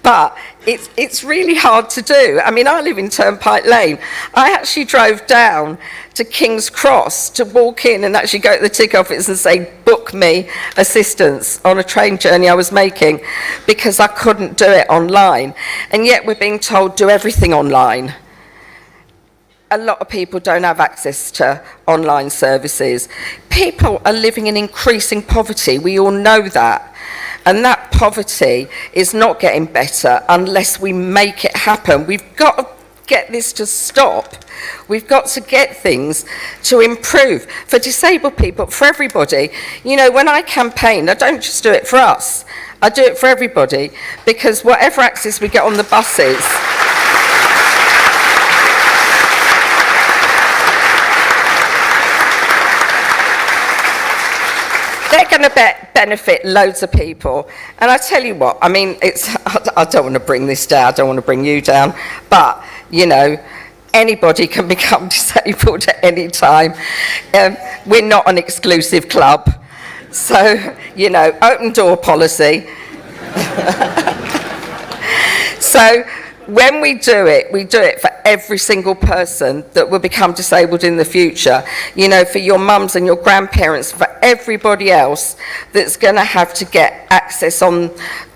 but it's really hard to do. I mean, I live in Turnpike Lane. I actually drove down to King's Cross to walk in and actually go to the ticket office and say, book me assistance on a train journey I was making, because I couldn't do it online. And yet we're being told, do everything online. A lot of people don't have access to online services. People are living in increasing poverty. We all know that. And that poverty is not getting better unless we make it happen. We've got to get this to stop. We've got to get things to improve for disabled people, for everybody. You know, when I campaign, I don't just do it for us. I do it for everybody, because whatever access we get on the buses, they're going to benefit loads of people. And I tell you what, I mean, I don't want to bring this down, I don't want to bring you down, but, you know, anybody can become disabled at any time. We're not an exclusive club. So, you know, open door policy. So, when we do it for every single person that will become disabled in the future. You know, for your mums and your grandparents, for everybody else that's going to have to get access on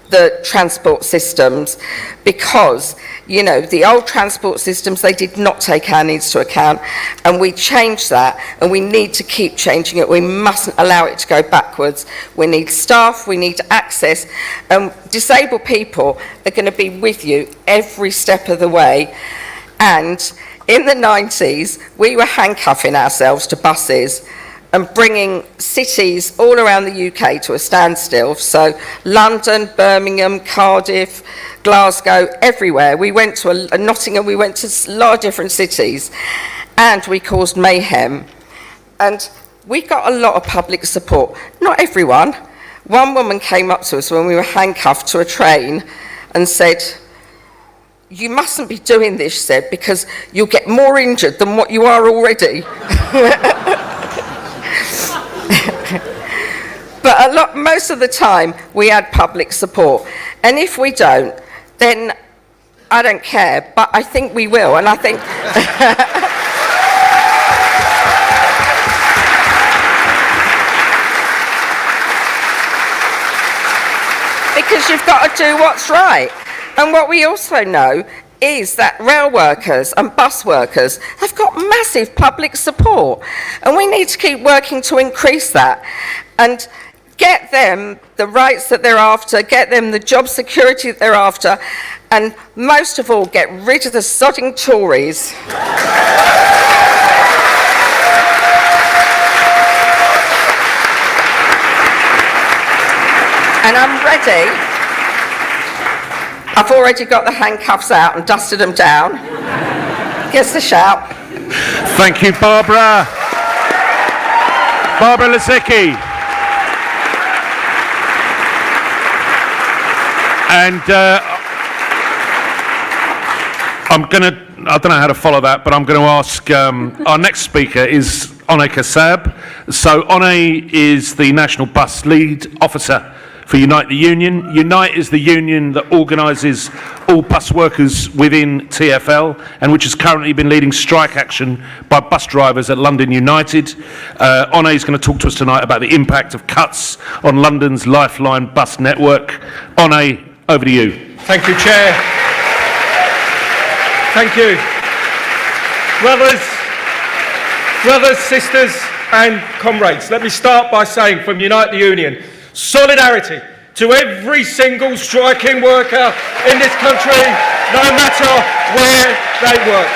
the transport systems, because, you know, the old transport systems, they did not take our needs to account, and we changed that, and we need to keep changing it. We mustn't allow it to go backwards. We need staff, we need access, and disabled people are going to be with you every step of the way. And in the 90s, we were handcuffing ourselves to buses and bringing cities all around the UK to a standstill. So London, Birmingham, Cardiff, Glasgow, everywhere. We went to Nottingham, we went to a lot of different cities, and we caused mayhem. And we got a lot of public support. Not everyone. One woman came up to us when we were handcuffed to a train and said, you mustn't be doing this, she said, because you'll get more injured than what you are already. But most of the time, we had public support. And if we don't, then I don't care, but I think we will. And I think... because you've got to do what's right. And what we also know is that rail workers and bus workers have got massive public support, and we need to keep working to increase that and get them the rights that they're after, get them the job security that they're after, and most of all, get rid of the sodding Tories. And I'm ready. I've already got the handcuffs out and dusted them down. Gets the shout. Thank you, Barbara. Barbara Lisicki. And I don't know how to follow that, but I'm going to ask, our next speaker is Onay Kassab. So Onay is the National Bus Lead Officer for Unite the Union. Unite is the union that organises all bus workers within TfL and which has currently been leading strike action by bus drivers at London United. Onay is going to talk to us tonight about the impact of cuts on London's Lifeline bus network. Onay, over to you. Thank you, Chair. Thank you. Brothers, sisters and comrades, let me start by saying from Unite the Union, solidarity to every single striking worker in this country, no matter where they work.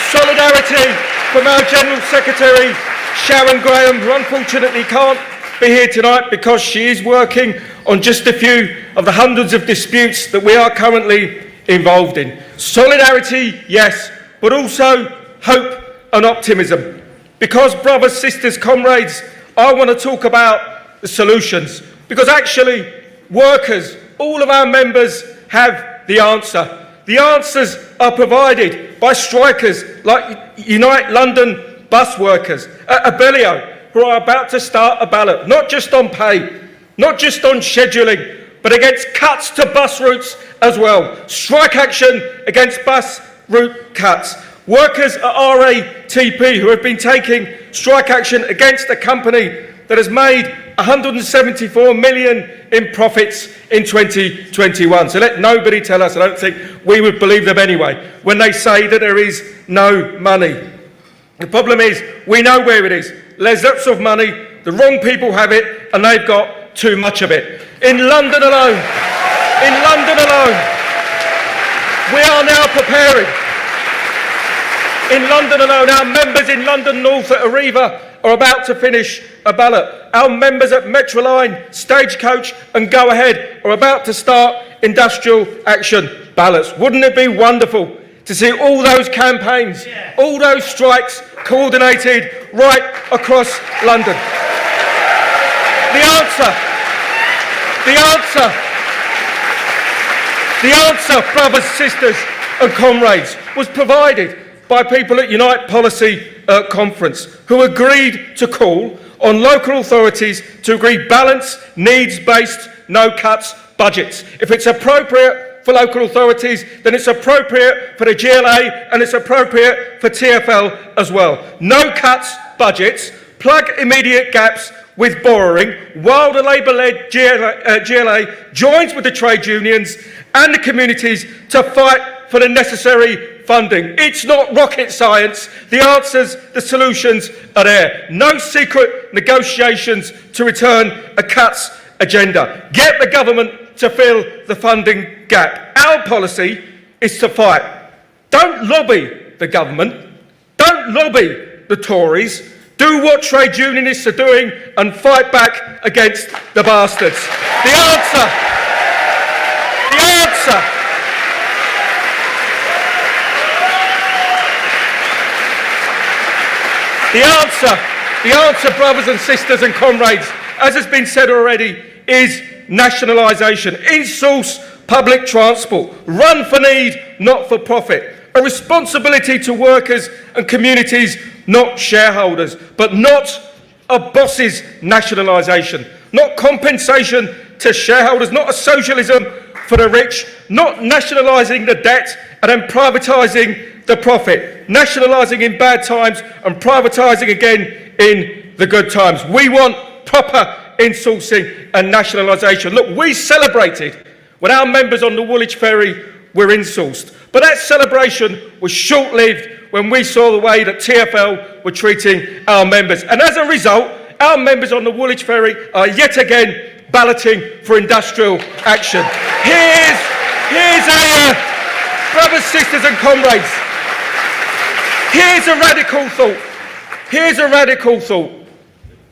Solidarity from our General Secretary, Sharon Graham, who unfortunately can't be here tonight because she is working on just a few of the hundreds of disputes that we are currently involved in. Solidarity, yes, but also hope and optimism. Because, brothers, sisters, comrades, I want to talk about the solutions. Because actually, workers, all of our members have the answer. The answers are provided by strikers like Unite London bus workers at Abellio, who are about to start a ballot, not just on pay, not just on scheduling, but against cuts to bus routes as well. Strike action against bus route cuts. Workers at RATP who have been taking strike action against a company that has made 174 million in profits in 2021. So let nobody tell us, I don't think we would believe them anyway, when they say that there is no money. The problem is, we know where it is. There's lots of money, the wrong people have it, and they've got too much of it. In London alone, we are now preparing. In London alone, our members in London North at Arriva are about to finish a ballot. Our members at Metroline, Stagecoach and Go Ahead are about to start industrial action ballots. Wouldn't it be wonderful to see all those campaigns, all those strikes coordinated right across London? The answer, brothers, sisters and comrades, was provided by people at Unite Policy Conference, who agreed to call on local authorities to agree balanced, needs-based, no-cuts budgets. If it's appropriate for local authorities, then it's appropriate for the GLA and it's appropriate for TfL as well. No-cuts budgets plug immediate gaps with borrowing, while the Labour-led GLA joins with the trade unions and the communities to fight for the necessary funding. It's not rocket science. The answers, the solutions are there. No secret negotiations to return a cuts agenda. Get the government to fill the funding gap. Our policy is to fight. Don't lobby the government. Don't lobby the Tories. Do what trade unionists are doing and fight back against the bastards. The answer The answer, brothers and sisters and comrades, as has been said already, is nationalisation. In-source public transport. Run for need, not for profit. A responsibility to workers and communities, not shareholders. But not a boss's nationalisation. Not compensation to shareholders. Not a socialism for the rich. Not nationalising the debt and then privatising the profit. Nationalising in bad times and privatising again in the good times. We want proper insourcing and nationalisation. Look, we celebrated when our members on the Woolwich Ferry were insourced. But that celebration was short-lived when we saw the way that TfL were treating our members. And as a result, our members on the Woolwich Ferry are yet again balloting for industrial action. Here's brothers, sisters and comrades, here's a radical thought.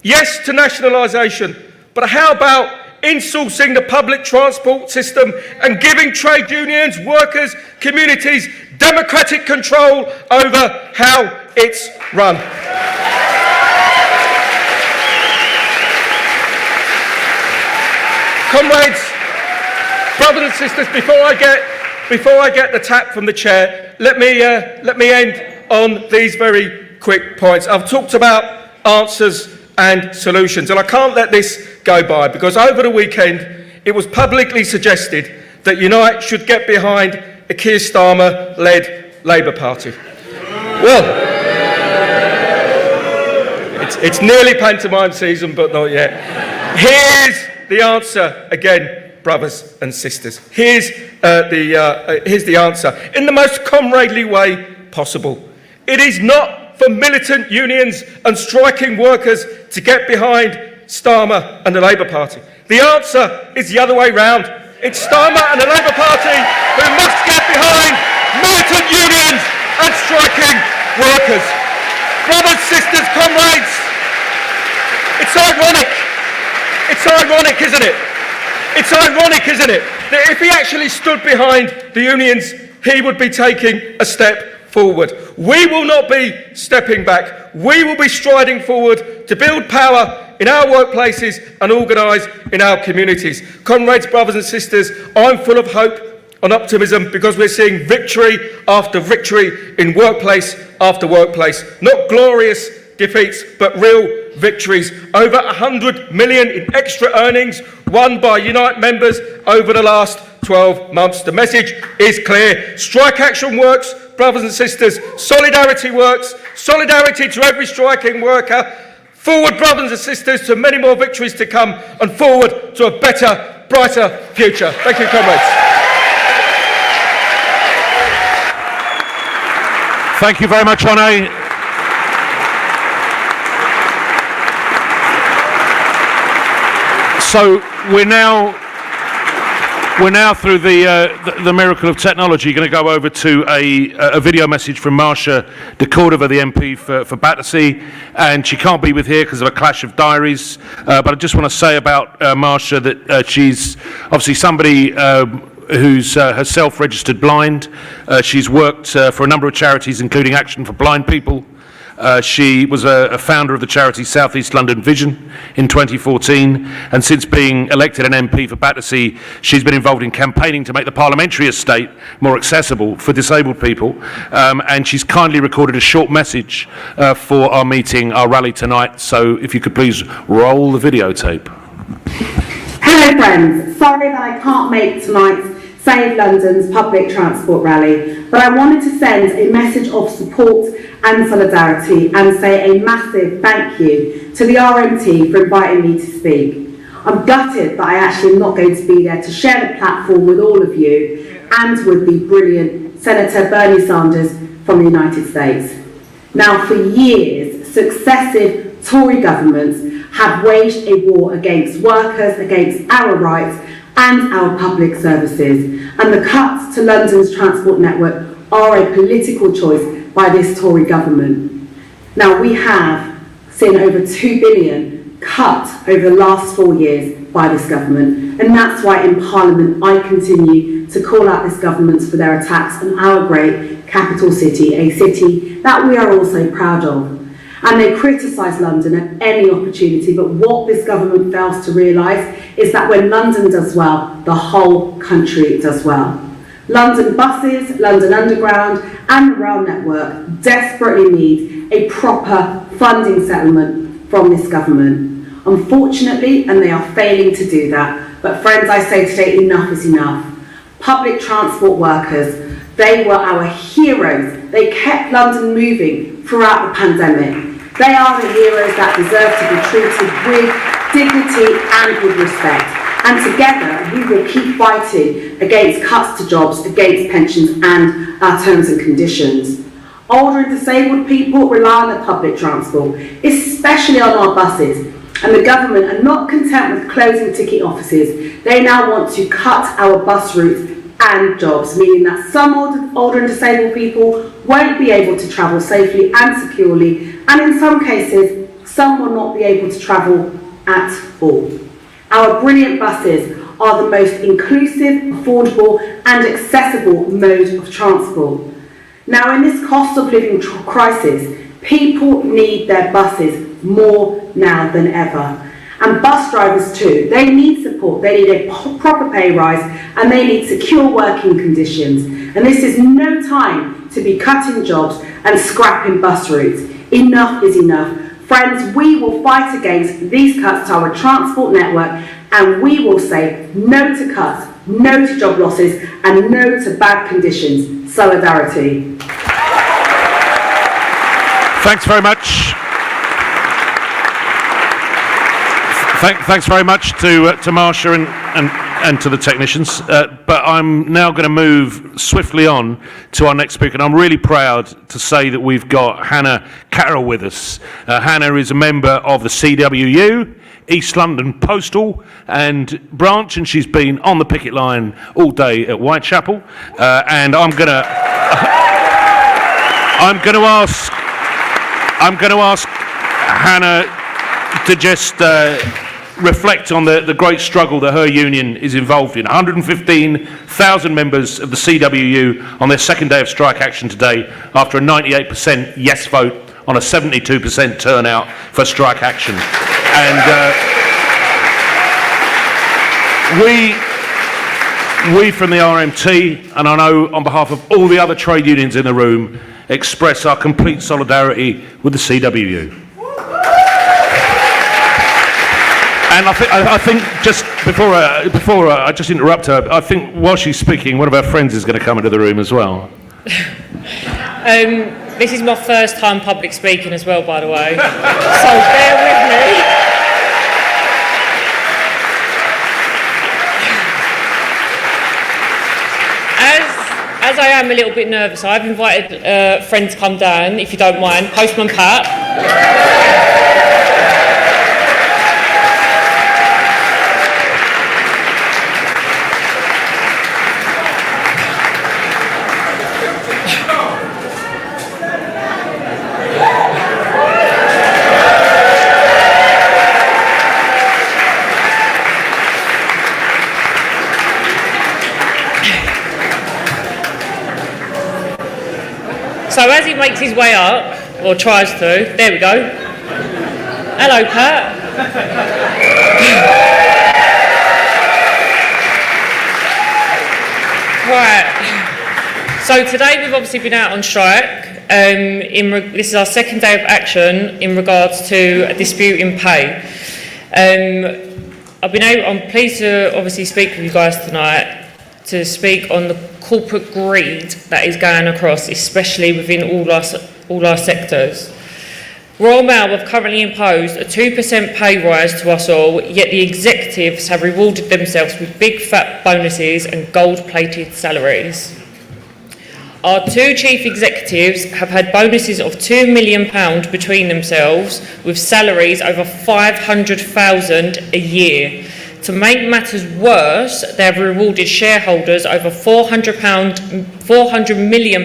Yes to nationalisation, but how about insourcing the public transport system and giving trade unions, workers, communities democratic control over how it's run. Comrades, brothers and sisters, before I get the tap from the chair, let me end on these very quick points. I've talked about answers and solutions, and I can't let this go by, because over the weekend it was publicly suggested that Unite should get behind a Keir Starmer-led Labour Party. Well, it's nearly pantomime season, but not yet. Here's the answer again, brothers and sisters. Here's the answer in the most comradely way possible. It is not for militant unions and striking workers to get behind Starmer and the Labour Party. The answer is the other way round. It's Starmer and the Labour Party who must get behind militant unions and striking workers. Brothers, sisters, comrades, it's ironic. It's ironic, isn't it? It's ironic, isn't it, that if he actually stood behind the unions, he would be taking a step forward. We will not be stepping back. We will be striding forward to build power in our workplaces and organise in our communities. Comrades, brothers and sisters, I'm full of hope and optimism because we're seeing victory after victory in workplace after workplace. Not glorious defeats, but real victories. Over 100 million in extra earnings won by Unite members over the last 12 months. The message is clear. Strike action works, brothers and sisters. Solidarity works. Solidarity to every striking worker. Forward, brothers and sisters, to many more victories to come, and forward to a better, brighter future. Thank you, comrades. Thank you very much, Honey. So we're now through the miracle of technology going to go over to a video message from Marcia de Cordova, the MP for Battersea, and she can't be with here because of a clash of diaries. But I just want to say about Marcia that she's obviously somebody who's herself registered blind. She's worked for a number of charities, including Action for Blind People. She was a founder of the charity South East London Vision in 2014, and since being elected an MP for Battersea, she's been involved in campaigning to make the parliamentary estate more accessible for disabled people, and she's kindly recorded a short message for our meeting, our rally tonight, so if you could please roll the videotape. Hello friends, sorry that I can't make tonight's Save London's public transport rally, but I wanted to send a message of support and solidarity and say a massive thank you to the RMT for inviting me to speak. I'm gutted that I actually am not going to be there to share the platform with all of you and with the brilliant Senator Bernie Sanders from the United States. Now, for years, successive Tory governments have waged a war against workers, against our rights and our public services, and the cuts to London's transport network are a political choice by this Tory government. Now, we have seen over 2 billion cut over the last 4 years by this government, and that's why in Parliament I continue to call out this government for their attacks on our great capital city, a city that we are also proud of. And they criticise London at any opportunity, but what this government fails to realise is that when London does well, the whole country does well. London buses, London Underground and the rail network desperately need a proper funding settlement from this government. Unfortunately, and they are failing to do that, but friends, I say today, enough is enough. Public transport workers, they were our heroes. They kept London moving throughout the pandemic. They are the heroes that deserve to be treated with dignity and with respect. And together, we will keep fighting against cuts to jobs, against pensions and our terms and conditions. Older and disabled people rely on the public transport, especially on our buses. And the government are not content with closing ticket offices. They now want to cut our bus routes and jobs, meaning that some older and disabled people won't be able to travel safely and securely, and in some cases, some will not be able to travel at all. Our brilliant buses are the most inclusive, affordable and accessible mode of transport. Now, in this cost of living crisis, people need their buses more now than ever. And bus drivers too. They need support, they need a proper pay rise, and they need secure working conditions. And this is no time to be cutting jobs and scrapping bus routes. Enough is enough. Friends, we will fight against these cuts to our transport network, and we will say no to cuts, no to job losses, and no to bad conditions. Solidarity. Thanks very much. Thanks very much to Marsha and to the technicians. But I'm now going to move swiftly on to our next speaker. And I'm really proud to say that we've got Hannah Carroll with us. Hannah is a member of the CWU, East London Postal and Branch, and she's been on the picket line all day at Whitechapel. And I'm going to ask Hannah to just reflect on the great struggle that her union is involved in. 115,000 members of the CWU on their second day of strike action today after a 98% yes vote on a 72% turnout for strike action. And we from the RMT, and I know on behalf of all the other trade unions in the room, express our complete solidarity with the CWU. And I think just before I just interrupt her, I think while she's speaking, one of our friends is going to come into the room as well. This is my first time public speaking as well, by the way, so bear with me. As I am a little bit nervous, I've invited a friend to come down, if you don't mind, Postman Pat. So as he makes his way up, or tries to, there we go. Hello, Pat. Right. So today we've obviously been out on strike. This is our second day of action in regards to a dispute in pay. I'm pleased to obviously speak with you guys tonight to speak on the corporate greed that is going across, especially within all our sectors. Royal Mail have currently imposed a 2% pay rise to us all, yet the executives have rewarded themselves with big fat bonuses and gold-plated salaries. Our two chief executives have had bonuses of £2 million between themselves, with salaries over £500,000 a year. To make matters worse, they have rewarded shareholders over £400 million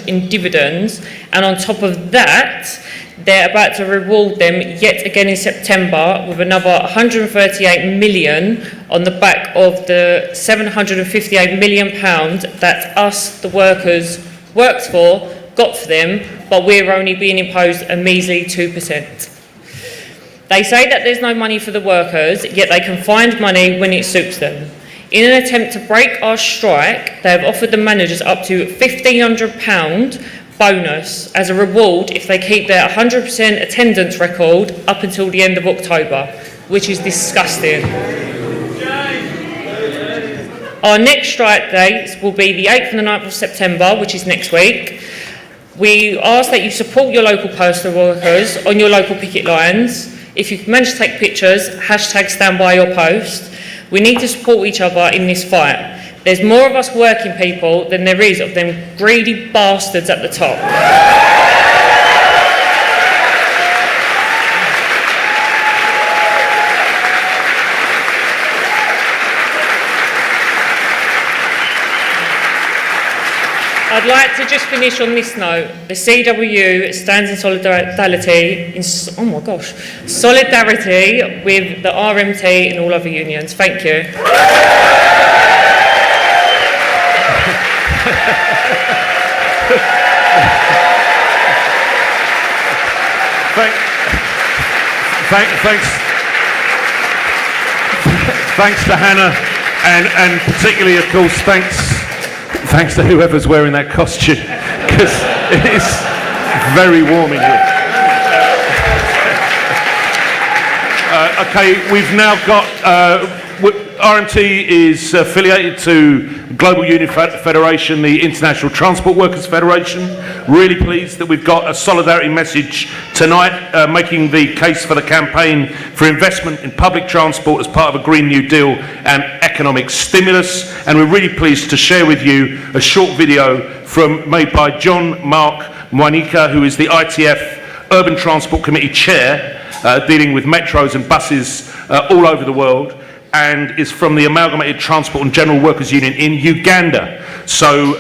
in dividends, and on top of that, they're about to reward them yet again in September with another £138 million on the back of the £758 million that us, the workers, worked for, got for them, but we're only being imposed a measly 2%. They say that there's no money for the workers, yet they can find money when it suits them. In an attempt to break our strike, they have offered the managers up to £1,500 bonus as a reward if they keep their 100% attendance record up until the end of October, which is disgusting. Our next strike dates will be the 8th and the 9th of September, which is next week. We ask that you support your local postal workers on your local picket lines. If you manage to take pictures, #stand by your post. We need to support each other in this fight. There's more of us working people than there is of them greedy bastards at the top. I'd like to just finish on this note. The CW stands in solidarity, solidarity with the RMT and all other unions. Thank you. Thanks to Hannah, and particularly, of course, thanks to whoever's wearing that costume, because it is very warm in here. Okay, we've now got, RMT is affiliated to Global Union Federation, the International Transport Workers Federation. Really pleased that we've got a solidarity message tonight, making the case for the campaign for investment in public transport as part of a Green New Deal and economic stimulus. And we're really pleased to share with you a short video made by John Mark Mwanika, who is the ITF Urban Transport Committee Chair, dealing with metros and buses all over the world, and is from the Amalgamated Transport and General Workers Union in Uganda. So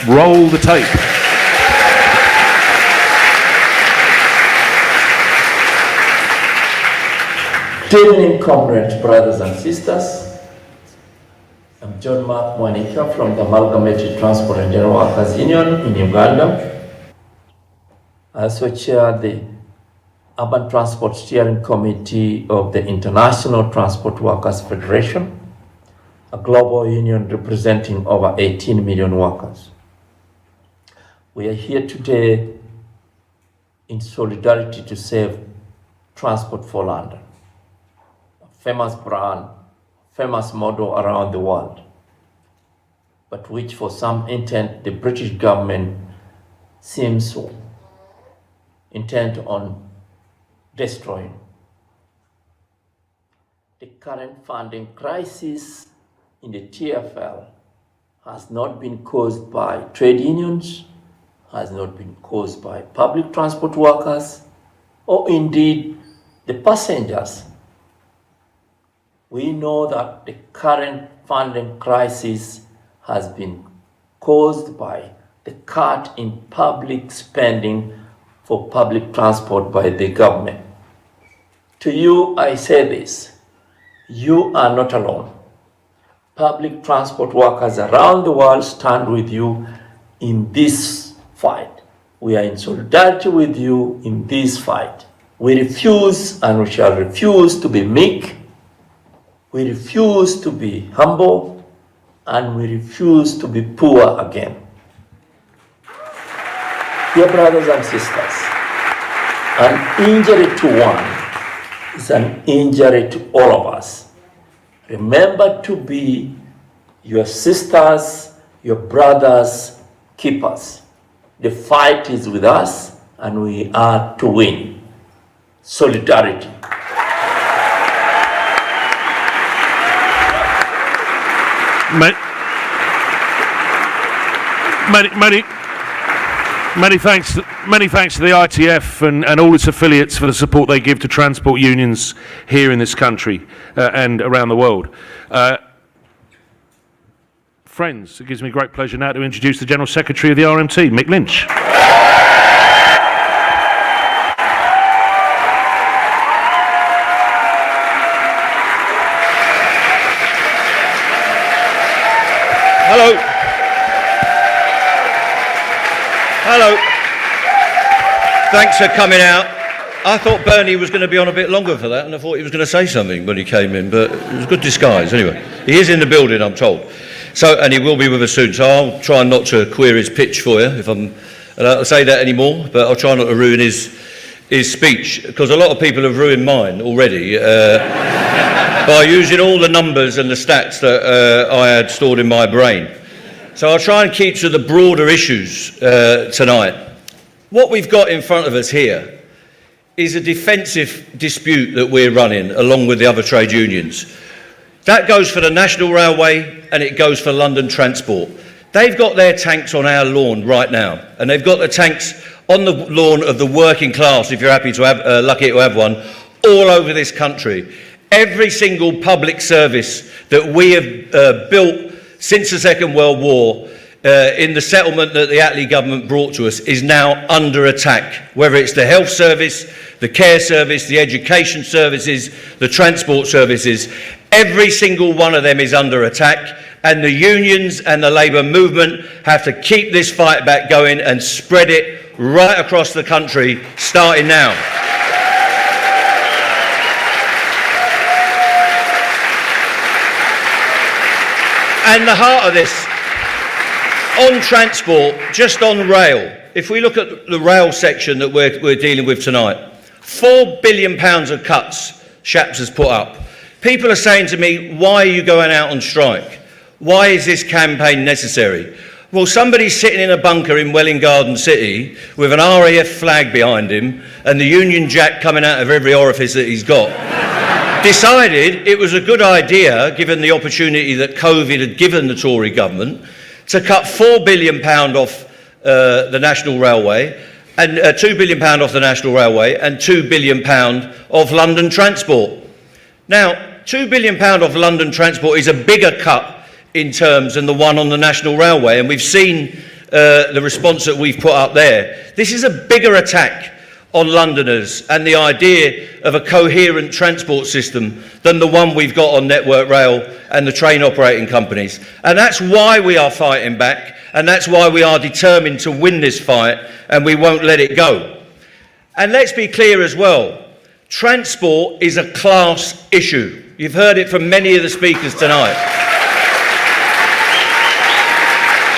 roll the tape. Good evening, comrades, brothers and sisters. I'm John Mark Mwanika from the Amalgamated Transport and General Workers Union in Uganda. I also chair the Urban Transport Steering Committee of the International Transport Workers Federation, a global union representing over 18 million workers. We are here today in solidarity to save Transport for London, a famous brand, famous model around the world, but which for some intent the British government seems so intent on destroying. The current funding crisis in the TfL has not been caused by trade unions, has not been caused by public transport workers, or indeed the passengers. We know that the current funding crisis has been caused by the cut in public spending for public transport by the government. To you, I say this, you are not alone. Public transport workers around the world stand with you in this fight. We are in solidarity with you in this fight. We refuse and we shall refuse to be meek. We refuse to be humble, and we refuse to be poor again. Dear brothers and sisters, an injury to one is an injury to all of us. Remember to be your sisters, your brothers' keepers. The fight is with us, and we are to win. Solidarity. Many thanks to the ITF and all its affiliates for the support they give to transport unions here in this country and around the world. Friends, it gives me great pleasure now to introduce the General Secretary of the RMT, Mick Lynch. Hello. Hello. Thanks for coming out. I thought Bernie was going to be on a bit longer for that, and I thought he was going to say something when he came in, but it was a good disguise. Anyway, he is in the building, I'm told. So, and he will be with us soon, so I'll try not to queer his pitch for you, if I'm allowed to say that anymore, but I'll try not to ruin his speech, because a lot of people have ruined mine already by using all the numbers and the stats that I had stored in my brain. So I'll try and keep to the broader issues tonight. What we've got in front of us here is a defensive dispute that we're running along with the other trade unions. That goes for the National Railway and it goes for London Transport. They've got their tanks on our lawn right now, and they've got the tanks on the lawn of the working class, if you're happy to have, lucky to have one, all over this country. Every single public service that we have built since the Second World War in the settlement that the Attlee government brought to us is now under attack, whether it's the health service, the care service, the education services, the transport services. Every single one of them is under attack, and the unions and the Labour movement have to keep this fight back going and spread it right across the country, starting now. And the heart of this, on transport, just on rail, if we look at the rail section that we're dealing with tonight, £4 billion of cuts Shaps has put up. People are saying to me, why are you going out on strike? Why is this campaign necessary? Well, somebody's sitting in a bunker in Welwyn Garden City with an RAF flag behind him and the Union Jack coming out of every orifice that he's got, decided it was a good idea, given the opportunity that COVID had given the Tory government, to cut £4 billion off the National Railway, and £2 billion off the National Railway, and £2 billion off London Transport. Now, £2 billion off London Transport is a bigger cut in terms than the one on the National Railway, and we've seen the response that we've put up there. This is a bigger attack on Londoners and the idea of a coherent transport system than the one we've got on Network Rail and the train operating companies. And that's why we are fighting back, and that's why we are determined to win this fight, and we won't let it go. And let's be clear as well, transport is a class issue. You've heard it from many of the speakers tonight.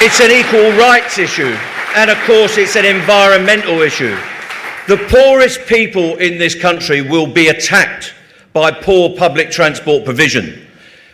It's an equal rights issue, and of course it's an environmental issue. The poorest people in this country will be attacked by poor public transport provision.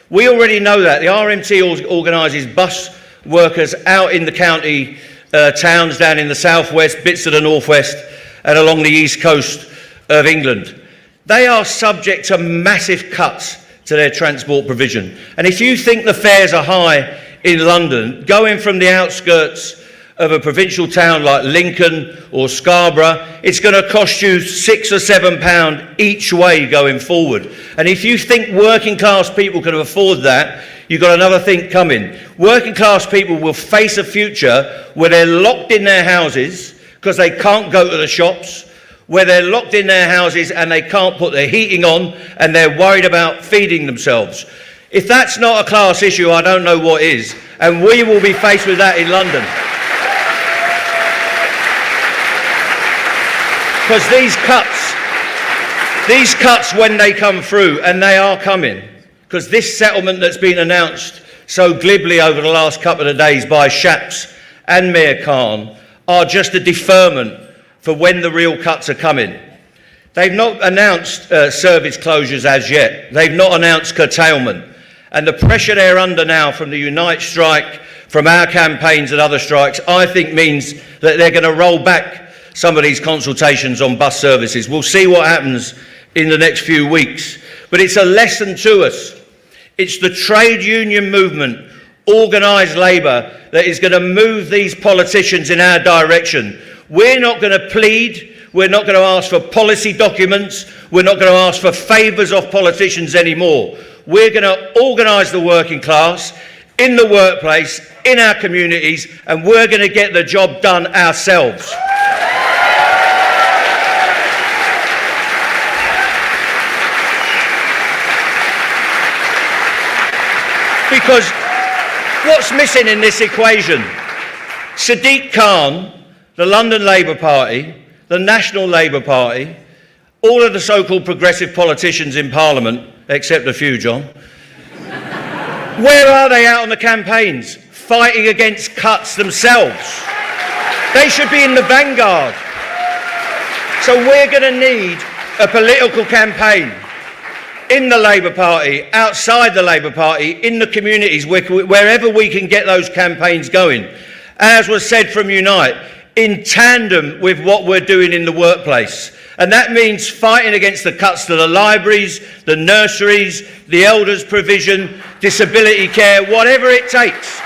We already know that. The RMT organises bus workers out in the county towns down in the southwest, bits of the northwest, and along the east coast of England. They are subject to massive cuts to their transport provision. And if you think the fares are high in London, going from the outskirts of a provincial town like Lincoln or Scarborough, it's going to cost you £6 or £7 each way going forward. And if you think working class people can afford that, you've got another thing coming. Working class people will face a future where they're locked in their houses because they can't go to the shops, where they're locked in their houses and they can't put their heating on and they're worried about feeding themselves. If that's not a class issue, I don't know what is. And we will be faced with that in London. Because these cuts, when they come through, and they are coming, because this settlement that's been announced so glibly over the last couple of days by Shaps and Mayor Khan are just a deferment for when the real cuts are coming. They've not announced service closures as yet. They've not announced curtailment. And the pressure they're under now from the Unite strike, from our campaigns and other strikes, I think means that they're going to roll back some of these consultations on bus services. We'll see what happens in the next few weeks. But it's a lesson to us. It's the trade union movement, organised labour, that is going to move these politicians in our direction. We're not going to plead. We're not going to ask for policy documents. We're not going to ask for favours of politicians anymore. We're going to organise the working class in the workplace, in our communities, and we're going to get the job done ourselves. Because what's missing in this equation? Sadiq Khan, the London Labour Party, the National Labour Party, all of the so-called progressive politicians in Parliament, except a few, John, where are they out on the campaigns? Fighting against cuts themselves. They should be in the vanguard. So we're going to need a political campaign in the Labour Party, outside the Labour Party, in the communities, wherever we can get those campaigns going. As was said from Unite, in tandem with what we're doing in the workplace. And that means fighting against the cuts to the libraries, the nurseries, the elders' provision, disability care, whatever it takes.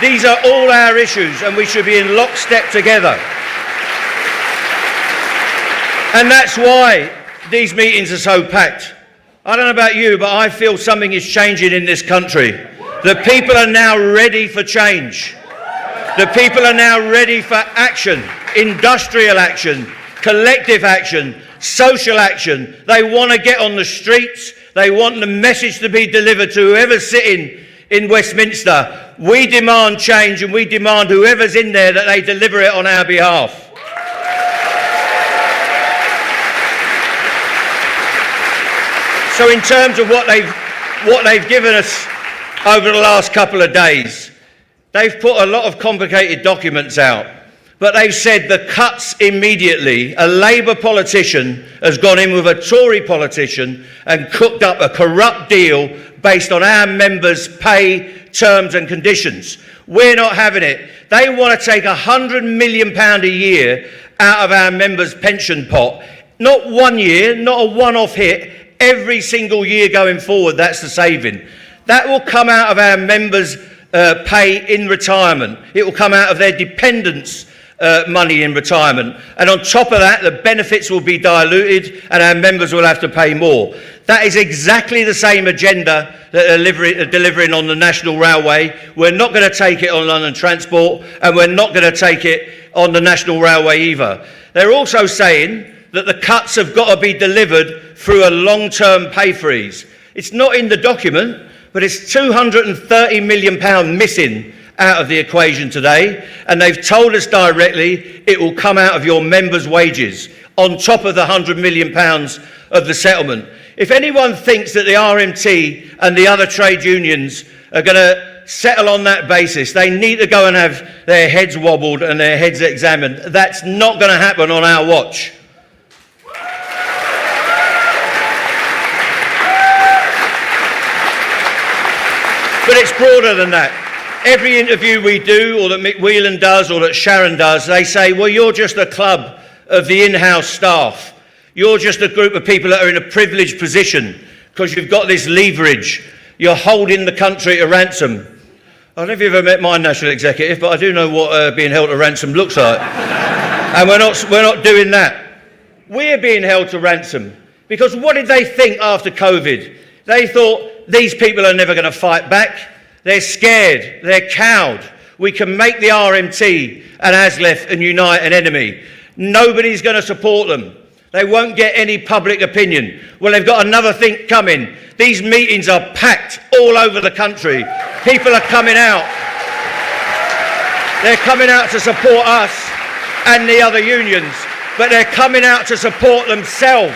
These are all our issues, and we should be in lockstep together. And that's why these meetings are so packed. I don't know about you, but I feel something is changing in this country. The people are now ready for change. The people are now ready for action, industrial action, collective action, social action. They want to get on the streets. They want the message to be delivered to whoever's sitting in Westminster. We demand change, and we demand whoever's in there that they deliver it on our behalf. So in terms of what they've given us over the last couple of days, they've put a lot of complicated documents out, but they've said the cuts immediately. A Labour politician has gone in with a Tory politician and cooked up a corrupt deal based on our members' pay, terms and conditions. We're not having it. They want to take £100 million a year out of our members' pension pot. Not 1 year, not a one-off hit. Every single year going forward, that's the saving. That will come out of our members' pay in retirement. It will come out of their dependents' money in retirement. And on top of that, the benefits will be diluted and our members will have to pay more. That is exactly the same agenda that they're delivering on the National Railway. We're not going to take it on London Transport, and we're not going to take it on the National Railway either. They're also saying that the cuts have got to be delivered through a long-term pay freeze. It's not in the document, but it's £230 million missing out of the equation today, and they've told us directly it will come out of your members' wages, on top of the £100 million of the settlement. If anyone thinks that the RMT and the other trade unions are going to settle on that basis, they need to go and have their heads wobbled and their heads examined. That's not going to happen on our watch. But it's broader than that. Every interview we do, or that Mick Whelan does, or that Sharon does, they say, well, you're just a club of the in-house staff. You're just a group of people that are in a privileged position because you've got this leverage. You're holding the country to ransom. I don't know if you've ever met my national executive, but I do know what being held to ransom looks like. And we're not doing that. We're being held to ransom because what did they think after COVID? They thought these people are never going to fight back. They're scared. They're cowed. We can make the RMT and ASLEF and unite an enemy. Nobody's going to support them. They won't get any public opinion. Well, they've got another thing coming. These meetings are packed all over the country. People are coming out. They're coming out to support us and the other unions, but they're coming out to support themselves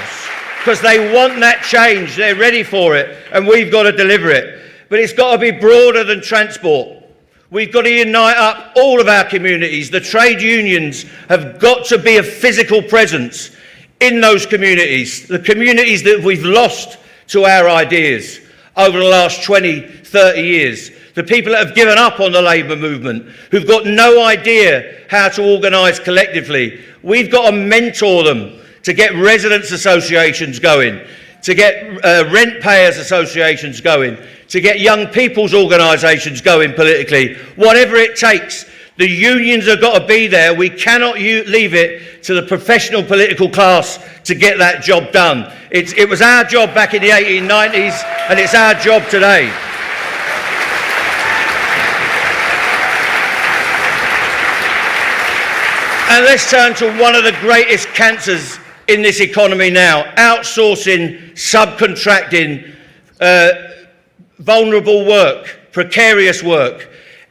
because they want that change. They're ready for it, and we've got to deliver it. But it's got to be broader than transport. We've got to unite up all of our communities. The trade unions have got to be a physical presence in those communities, the communities that we've lost to our ideas over the last 20, 30 years. The people that have given up on the labour movement, who've got no idea how to organise collectively. We've got to mentor them to get residents' associations going, to get rent payers' associations going, to get young people's organisations going politically. Whatever it takes, the unions have got to be there. We cannot leave it to the professional political class to get that job done. It was our job back in the 1890s, and it's our job today. And let's turn to one of the greatest cancers in this economy now: outsourcing, subcontracting, vulnerable work, precarious work.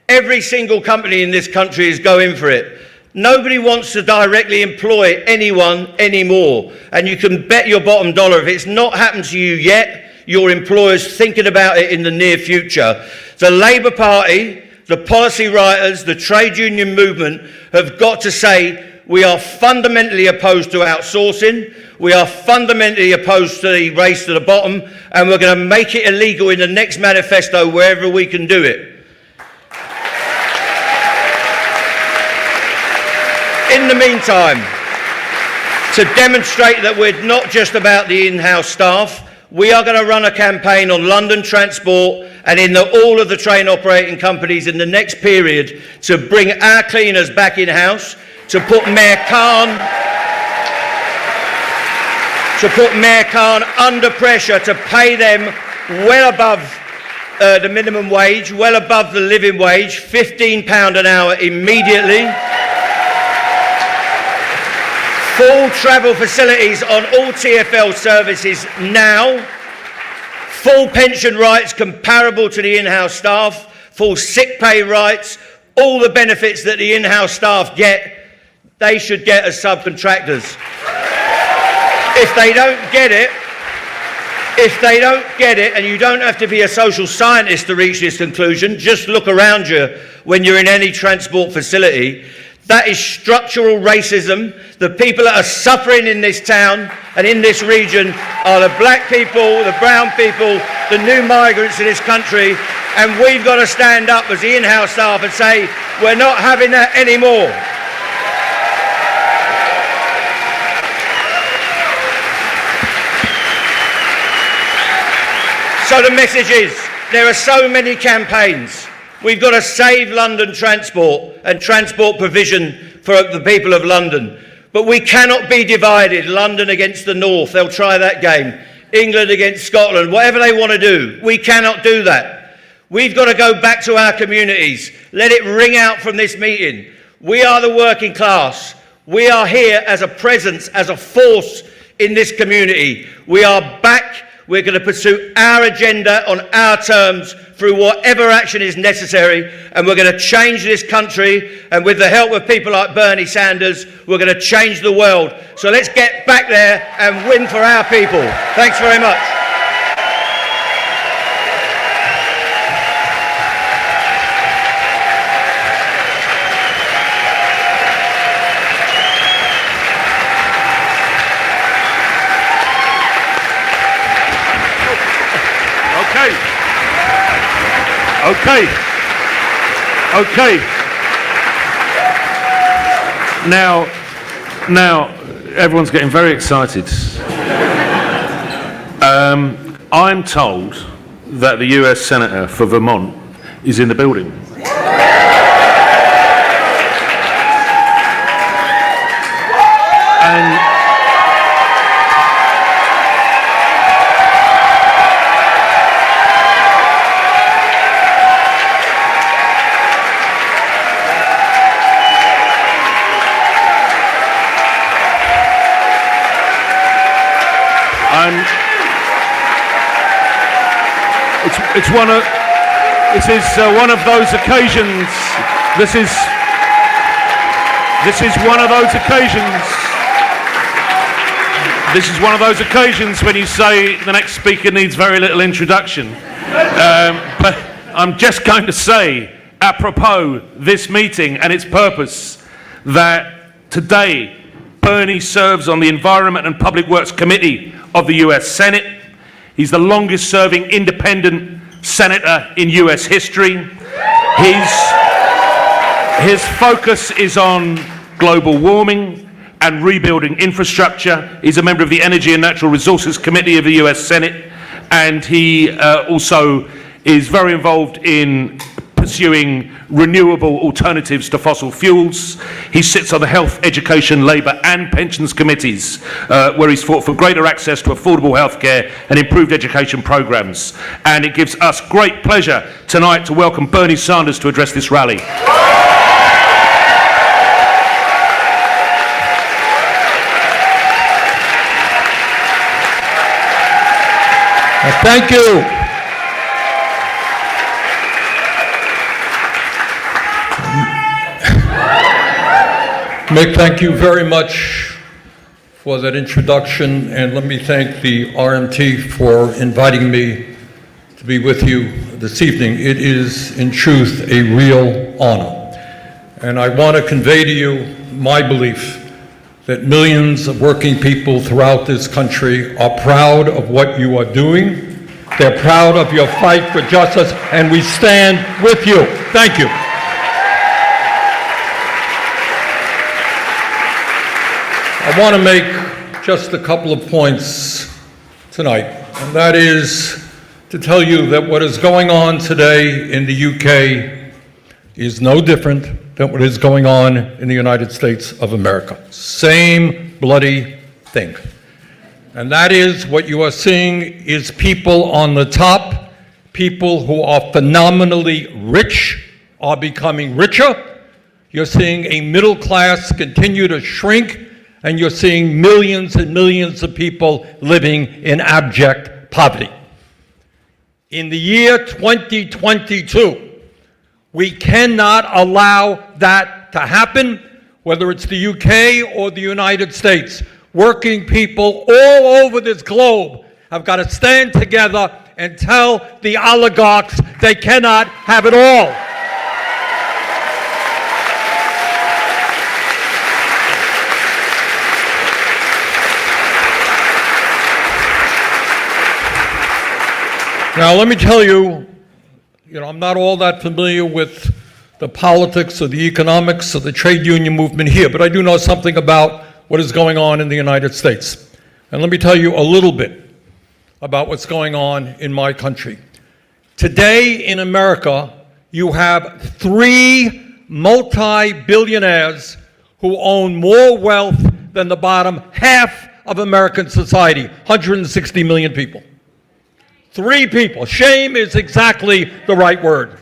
Every single company in this country is going for it. Nobody wants to directly employ anyone anymore. And you can bet your bottom dollar, if it's not happened to you yet, your employer's thinking about it in the near future. The Labour Party, the policy writers, the trade union movement have got to say, we are fundamentally opposed to outsourcing. We are fundamentally opposed to the race to the bottom, and we're going to make it illegal in the next manifesto wherever we can do it. In the meantime, to demonstrate that we're not just about the in-house staff, we are going to run a campaign on London Transport and in all of the train operating companies in the next period to bring our cleaners back in-house, to put Mayor Khan under pressure to pay them well above the minimum wage, well above the living wage, £15 an hour immediately. Full travel facilities on all TfL services now. Full pension rights comparable to the in-house staff. Full sick pay rights. All the benefits that the in-house staff get, they should get as subcontractors. If they don't get it, and you don't have to be a social scientist to reach this conclusion, just look around you when you're in any transport facility. That is structural racism. The people that are suffering in this town and in this region are the black people, the brown people, the new migrants in this country, and we've got to stand up as the in-house staff and say, we're not having that anymore. So the message is, there are so many campaigns. We've got to save London transport and transport provision for the people of London. But we cannot be divided, London against the North. They'll try that game. England against Scotland, whatever they want to do. We cannot do that. We've got to go back to our communities. Let it ring out from this meeting. We are the working class. We are here as a presence, as a force in this community. We are back. We're going to pursue our agenda on our terms through whatever action is necessary, and we're going to change this country, and with the help of people like Bernie Sanders, we're going to change the world. So let's get back there and win for our people. Thanks very much. Okay. Now, everyone's getting very excited. I'm told that the US Senator for Vermont is in the building. This is one of those occasions. This is one of those occasions. This is one of those occasions when you say the next speaker needs very little introduction. But I'm just going to say, apropos this meeting and its purpose, that today Bernie serves on the Environment and Public Works Committee of the US Senate. He's the longest serving independent senator in US history. His focus is on global warming and rebuilding infrastructure. He's a member of the Energy and Natural Resources Committee of the US Senate, and he also is very involved in pursuing renewable alternatives to fossil fuels. He sits on the Health, Education, Labour and Pensions Committees, where he's fought for greater access to affordable healthcare and improved education programmes. And it gives us great pleasure tonight to welcome Bernie Sanders to address this rally. Thank you. Mick, thank you very much for that introduction, and let me thank the RMT for inviting me to be with you this evening. It is, in truth, a real honor. And I want to convey to you my belief that millions of working people throughout this country are proud of what you are doing. They're proud of your fight for justice, and we stand with you. Thank you. I want to make just a couple of points tonight, and that is to tell you that what is going on today in the UK is no different than what is going on in the United States of America. Same bloody thing. And that is what you are seeing is people on the top people who are phenomenally rich are becoming richer. You're seeing a middle class continue to shrink, and you're seeing millions and millions of people living in abject poverty. In the year 2022, we cannot allow that to happen, whether it's the UK or the United States. Working people all over this globe have got to stand together and tell the oligarchs they cannot have it all. Now, let me tell you, I'm not all that familiar with the politics or the economics of the trade union movement here, but I do know something about what is going on in the United States. And let me tell you a little bit about what's going on in my country. Today in America, you have 3 multi-billionaires who own more wealth than the bottom half of American society, 160 million people. 3 people. Shame is exactly the right word.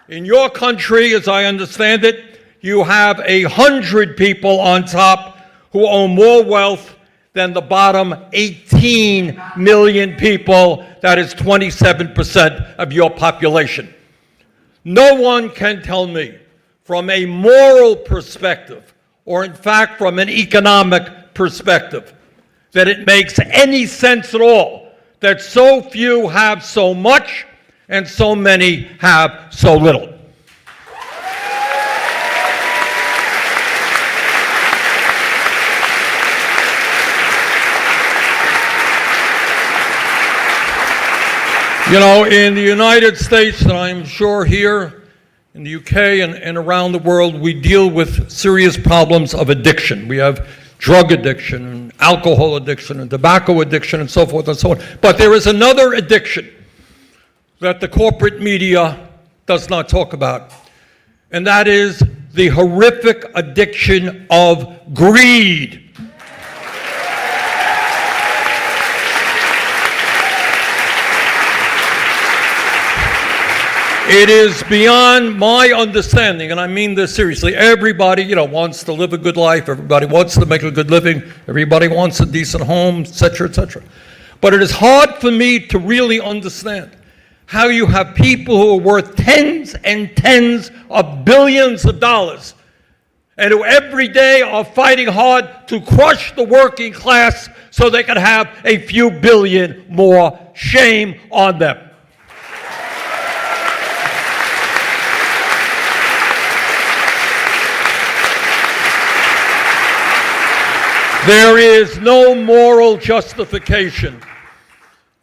In your country, as I understand it, you have 100 people on top who own more wealth than the bottom 18 million people. That is 27% of your population. No one can tell me from a moral perspective, or in fact from an economic perspective, that it makes any sense at all that so few have so much and so many have so little. In the United States, and I'm sure here in the UK and around the world, we deal with serious problems of addiction. We have drug addiction, and alcohol addiction, and tobacco addiction, and so forth and so on. But there is another addiction that the corporate media does not talk about, and that is the horrific addiction of greed. It is beyond my understanding, and I mean this seriously. Everybody, wants to live a good life. Everybody wants to make a good living. Everybody wants a decent home, etc., etc. But it is hard for me to really understand how you have people who are worth tens and tens of billions of dollars and who every day are fighting hard to crush the working class so they can have a few billion more. Shame on them. There is no moral justification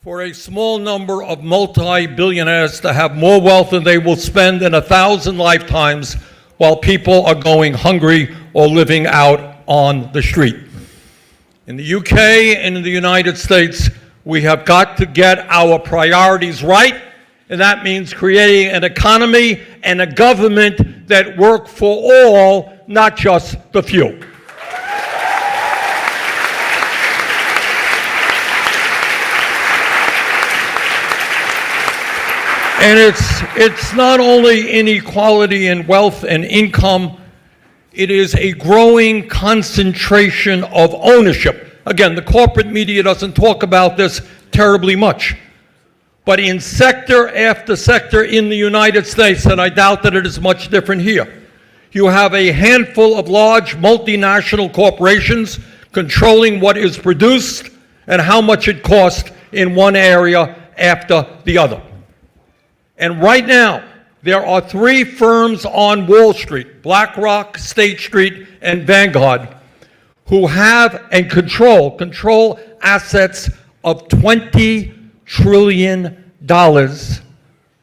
for a small number of multi-billionaires to have more wealth than they will spend in 1,000 lifetimes while people are going hungry or living out on the street. In the UK and in the United States, we have got to get our priorities right, and that means creating an economy and a government that work for all, not just the few. And it's not only inequality in wealth and income, it is a growing concentration of ownership. Again, the corporate media doesn't talk about this terribly much. But in sector after sector in the United States, and I doubt that it is much different here, you have a handful of large multinational corporations controlling what is produced and how much it costs in one area after the other. And right now, there are 3 firms on Wall Street, BlackRock, State Street, and Vanguard, who have and control assets of $20 trillion.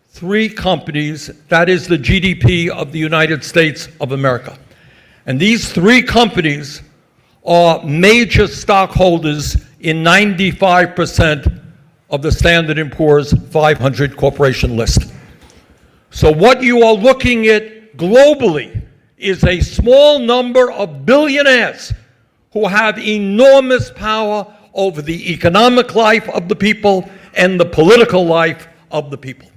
3 companies, that is the GDP of the United States of America. And these 3 companies are major stockholders in 95% of the Standard & Poor's 500 corporation list. So what you are looking at globally is a small number of billionaires who have enormous power over the economic life of the people and the political life of the people.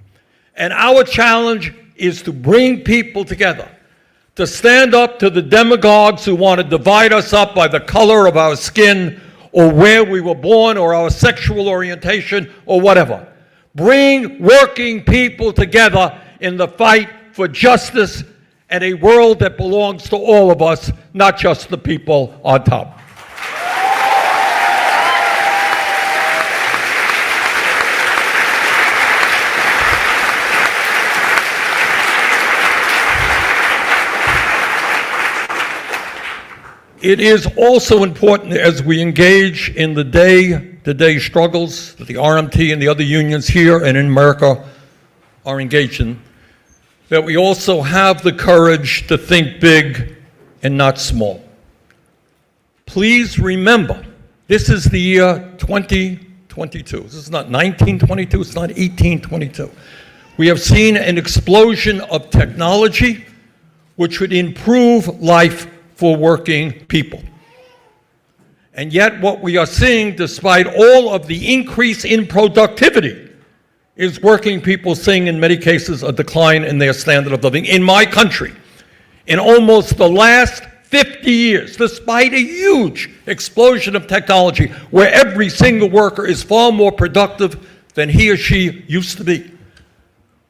And our challenge is to bring people together, to stand up to the demagogues who want to divide us up by the color of our skin or where we were born or our sexual orientation or whatever. Bring working people together in the fight for justice and a world that belongs to all of us, not just the people on top. It is also important as we engage in the day-to-day struggles that the RMT and the other unions here and in America are engaged in, that we also have the courage to think big and not small. Please remember, this is the year 2022. This is not 1922, it's not 1822. We have seen an explosion of technology which would improve life for working people. And yet what we are seeing, despite all of the increase in productivity, is working people seeing in many cases a decline in their standard of living. In my country, in almost the last 50 years, despite a huge explosion of technology where every single worker is far more productive than he or she used to be,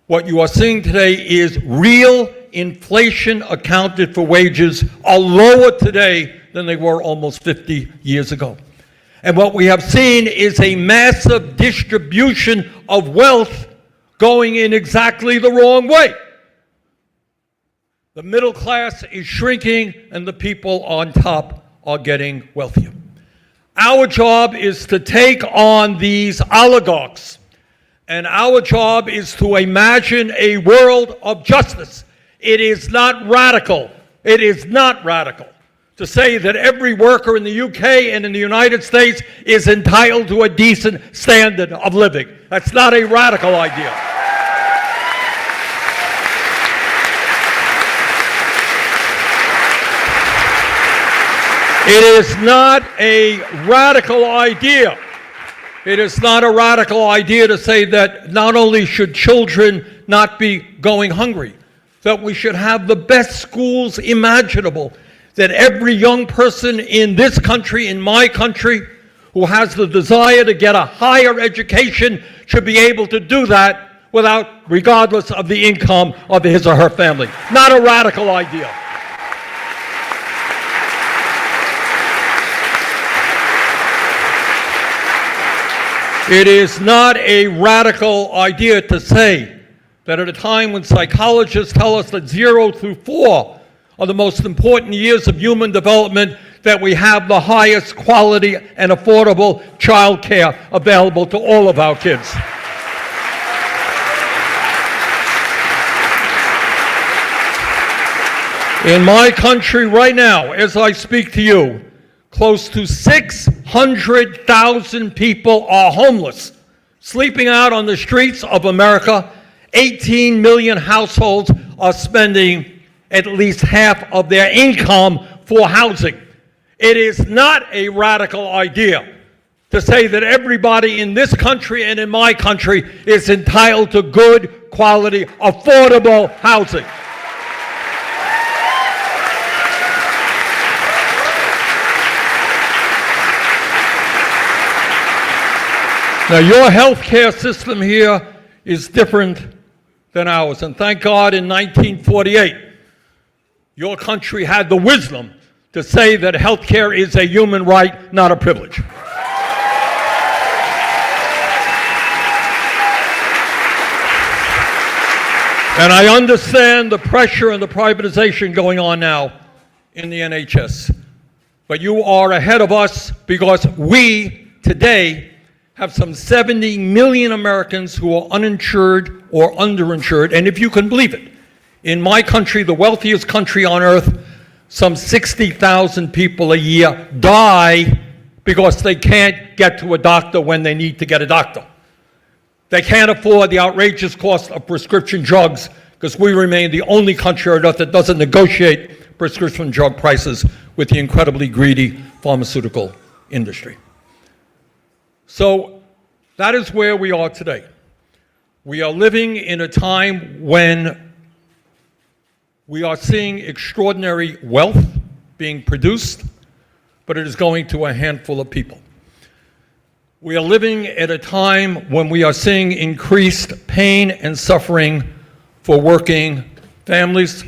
what you are seeing today is real inflation accounted for wages are lower today than they were almost 50 years ago. And what we have seen is a massive distribution of wealth going in exactly the wrong way. The middle class is shrinking and the people on top are getting wealthier. Our job is to take on these oligarchs, and our job is to imagine a world of justice. It is not radical. It is not radical to say that every worker in the UK and in the United States is entitled to a decent standard of living. That's not a radical idea. It is not a radical idea. It is not a radical idea to say that not only should children not be going hungry, that we should have the best schools imaginable, that every young person in this country, in my country, who has the desire to get a higher education should be able to do that regardless of the income of his or her family. Not a radical idea. It is not a radical idea to say that at a time when psychologists tell us that 0 through 4 are the most important years of human development, that we have the highest quality and affordable child care available to all of our kids. In my country right now, as I speak to you, close to 600,000 people are homeless, sleeping out on the streets of America. 18 million households are spending at least half of their income for housing. It is not a radical idea to say that everybody in this country and in my country is entitled to good, quality, affordable housing. Now, your health care system here is different than ours, and thank God in 1948, your country had the wisdom to say that health care is a human right, not a privilege. And I understand the pressure and the privatization going on now in the NHS. But you are ahead of us because we, today, have some 70 million Americans who are uninsured or underinsured. And if you can believe it, in my country, the wealthiest country on earth, some 60,000 people a year die because they can't get to a doctor when they need to get a doctor. They can't afford the outrageous cost of prescription drugs because we remain the only country on earth that doesn't negotiate prescription drug prices with the incredibly greedy pharmaceutical industry. So that is where we are today. We are living in a time when we are seeing extraordinary wealth being produced, but it is going to a handful of people. We are living at a time when we are seeing increased pain and suffering for working families,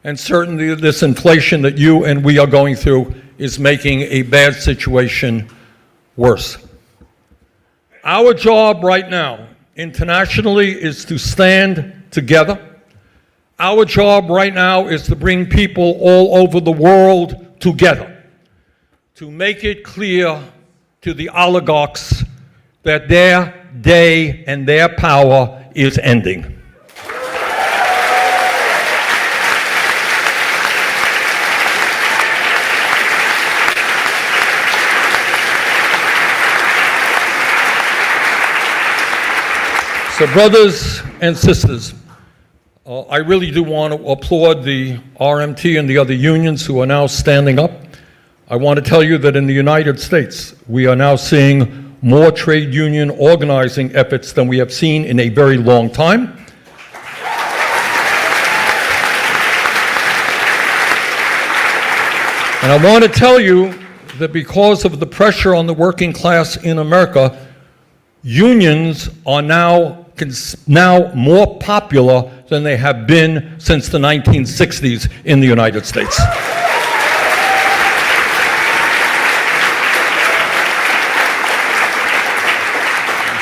and certainly this inflation that you and we are going through is making a bad situation worse. Our job right now, internationally, is to stand together. Our job right now is to bring people all over the world together, to make it clear to the oligarchs that their day and their power is ending. So brothers and sisters, I really do want to applaud the RMT and the other unions who are now standing up. I want to tell you that in the United States, we are now seeing more trade union organizing efforts than we have seen in a very long time. And I want to tell you that because of the pressure on the working class in America, unions are now more popular than they have been since the 1960s in the United States.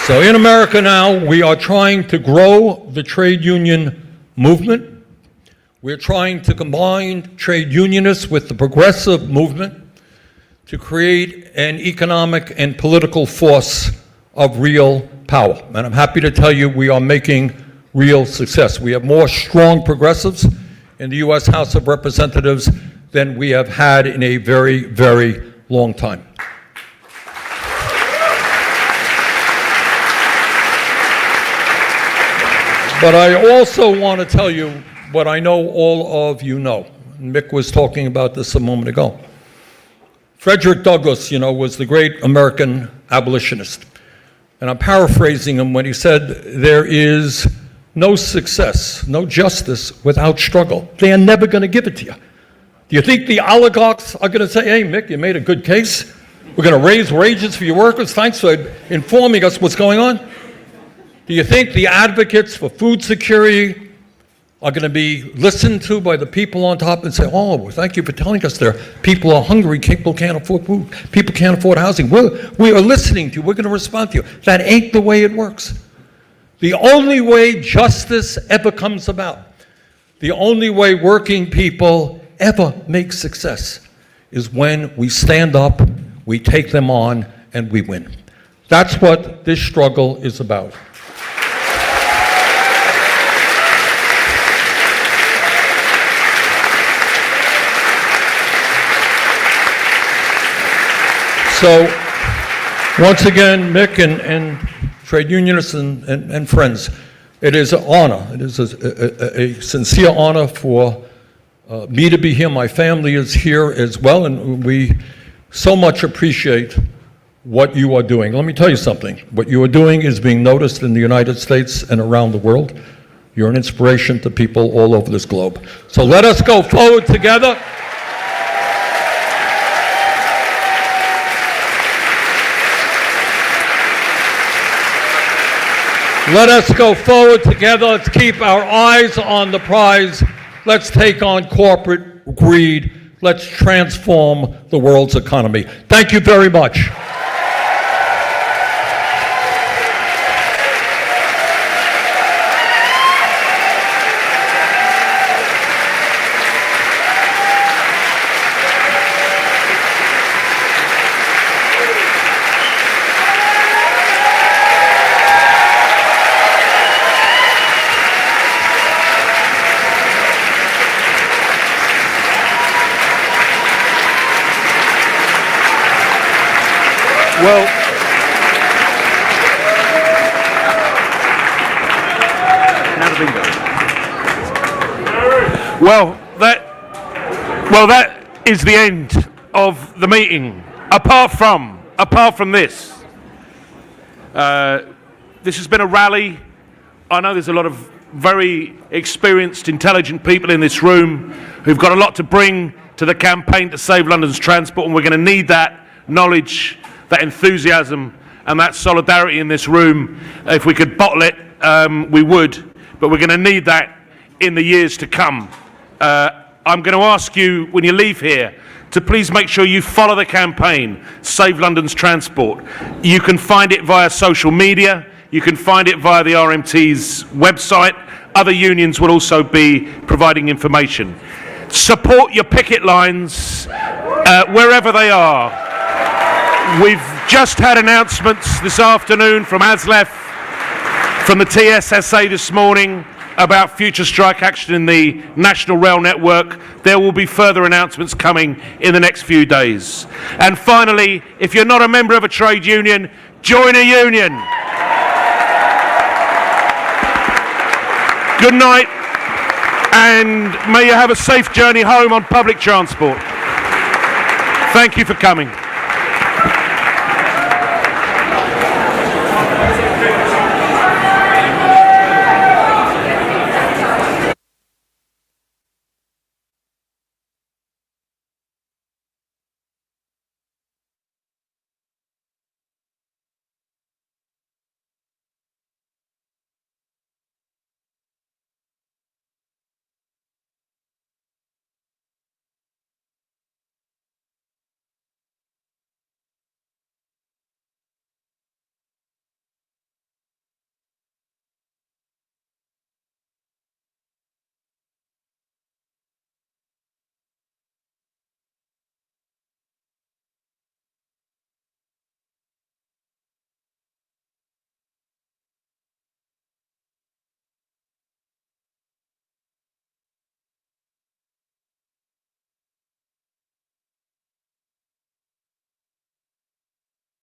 So in America now, we are trying to grow the trade union movement. We're trying to combine trade unionists with the progressive movement to create an economic and political force of real power. And I'm happy to tell you we are making real success. We have more strong progressives in the U.S. House of Representatives than we have had in a very, very long time. But I also want to tell you what I know all of you know. Mick was talking about this a moment ago. Frederick Douglass, was the great American abolitionist. And I'm paraphrasing him when he said, there is no success, no justice without struggle. They are never going to give it to you. Do you think the oligarchs are going to say, hey, Mick, you made a good case. We're going to raise wages for your workers. Thanks for informing us what's going on. Do you think the advocates for food security are going to be listened to by the people on top and say, oh, well, thank you for telling us there. People are hungry, people can't afford food, people can't afford housing. We are listening to you, we're going to respond to you. That ain't the way it works. The only way justice ever comes about, the only way working people ever make success is when we stand up, we take them on, and we win. That's what this struggle is about. So, once again, Mick and trade unionists and friends, it is an honor. It is a sincere honor for me to be here. My family is here as well, and we so much appreciate what you are doing. Let me tell you something. What you are doing is being noticed in the United States and around the world. You're an inspiration to people all over this globe. So let us go forward together. Let us go forward together. Let's keep our eyes on the prize. Let's take on corporate greed. Let's transform the world's economy. Thank you very much. Well, that is the end of the meeting. Apart from this, this has been a rally I know there's a lot of very experienced, intelligent people in this room who've got a lot to bring to the campaign to save London's transport, and we're going to need that knowledge, that enthusiasm and that solidarity in this room. If we could bottle it, we would, but we're going to need that in the years to come. I'm going to ask you, when you leave here, to please make sure you follow the campaign, Save London's Transport. You can find it via social media, you can find it via the RMT's website. Other unions will also be providing information. Support your picket lines wherever they are. We've just had announcements this afternoon from ASLEF, from the TSSA this morning, about future strike action in the National Rail Network. There will be further announcements coming in the next few days. And finally, if you're not a member of a trade union, join a union. Good night, and may you have a safe journey home on public transport. Thank you for coming.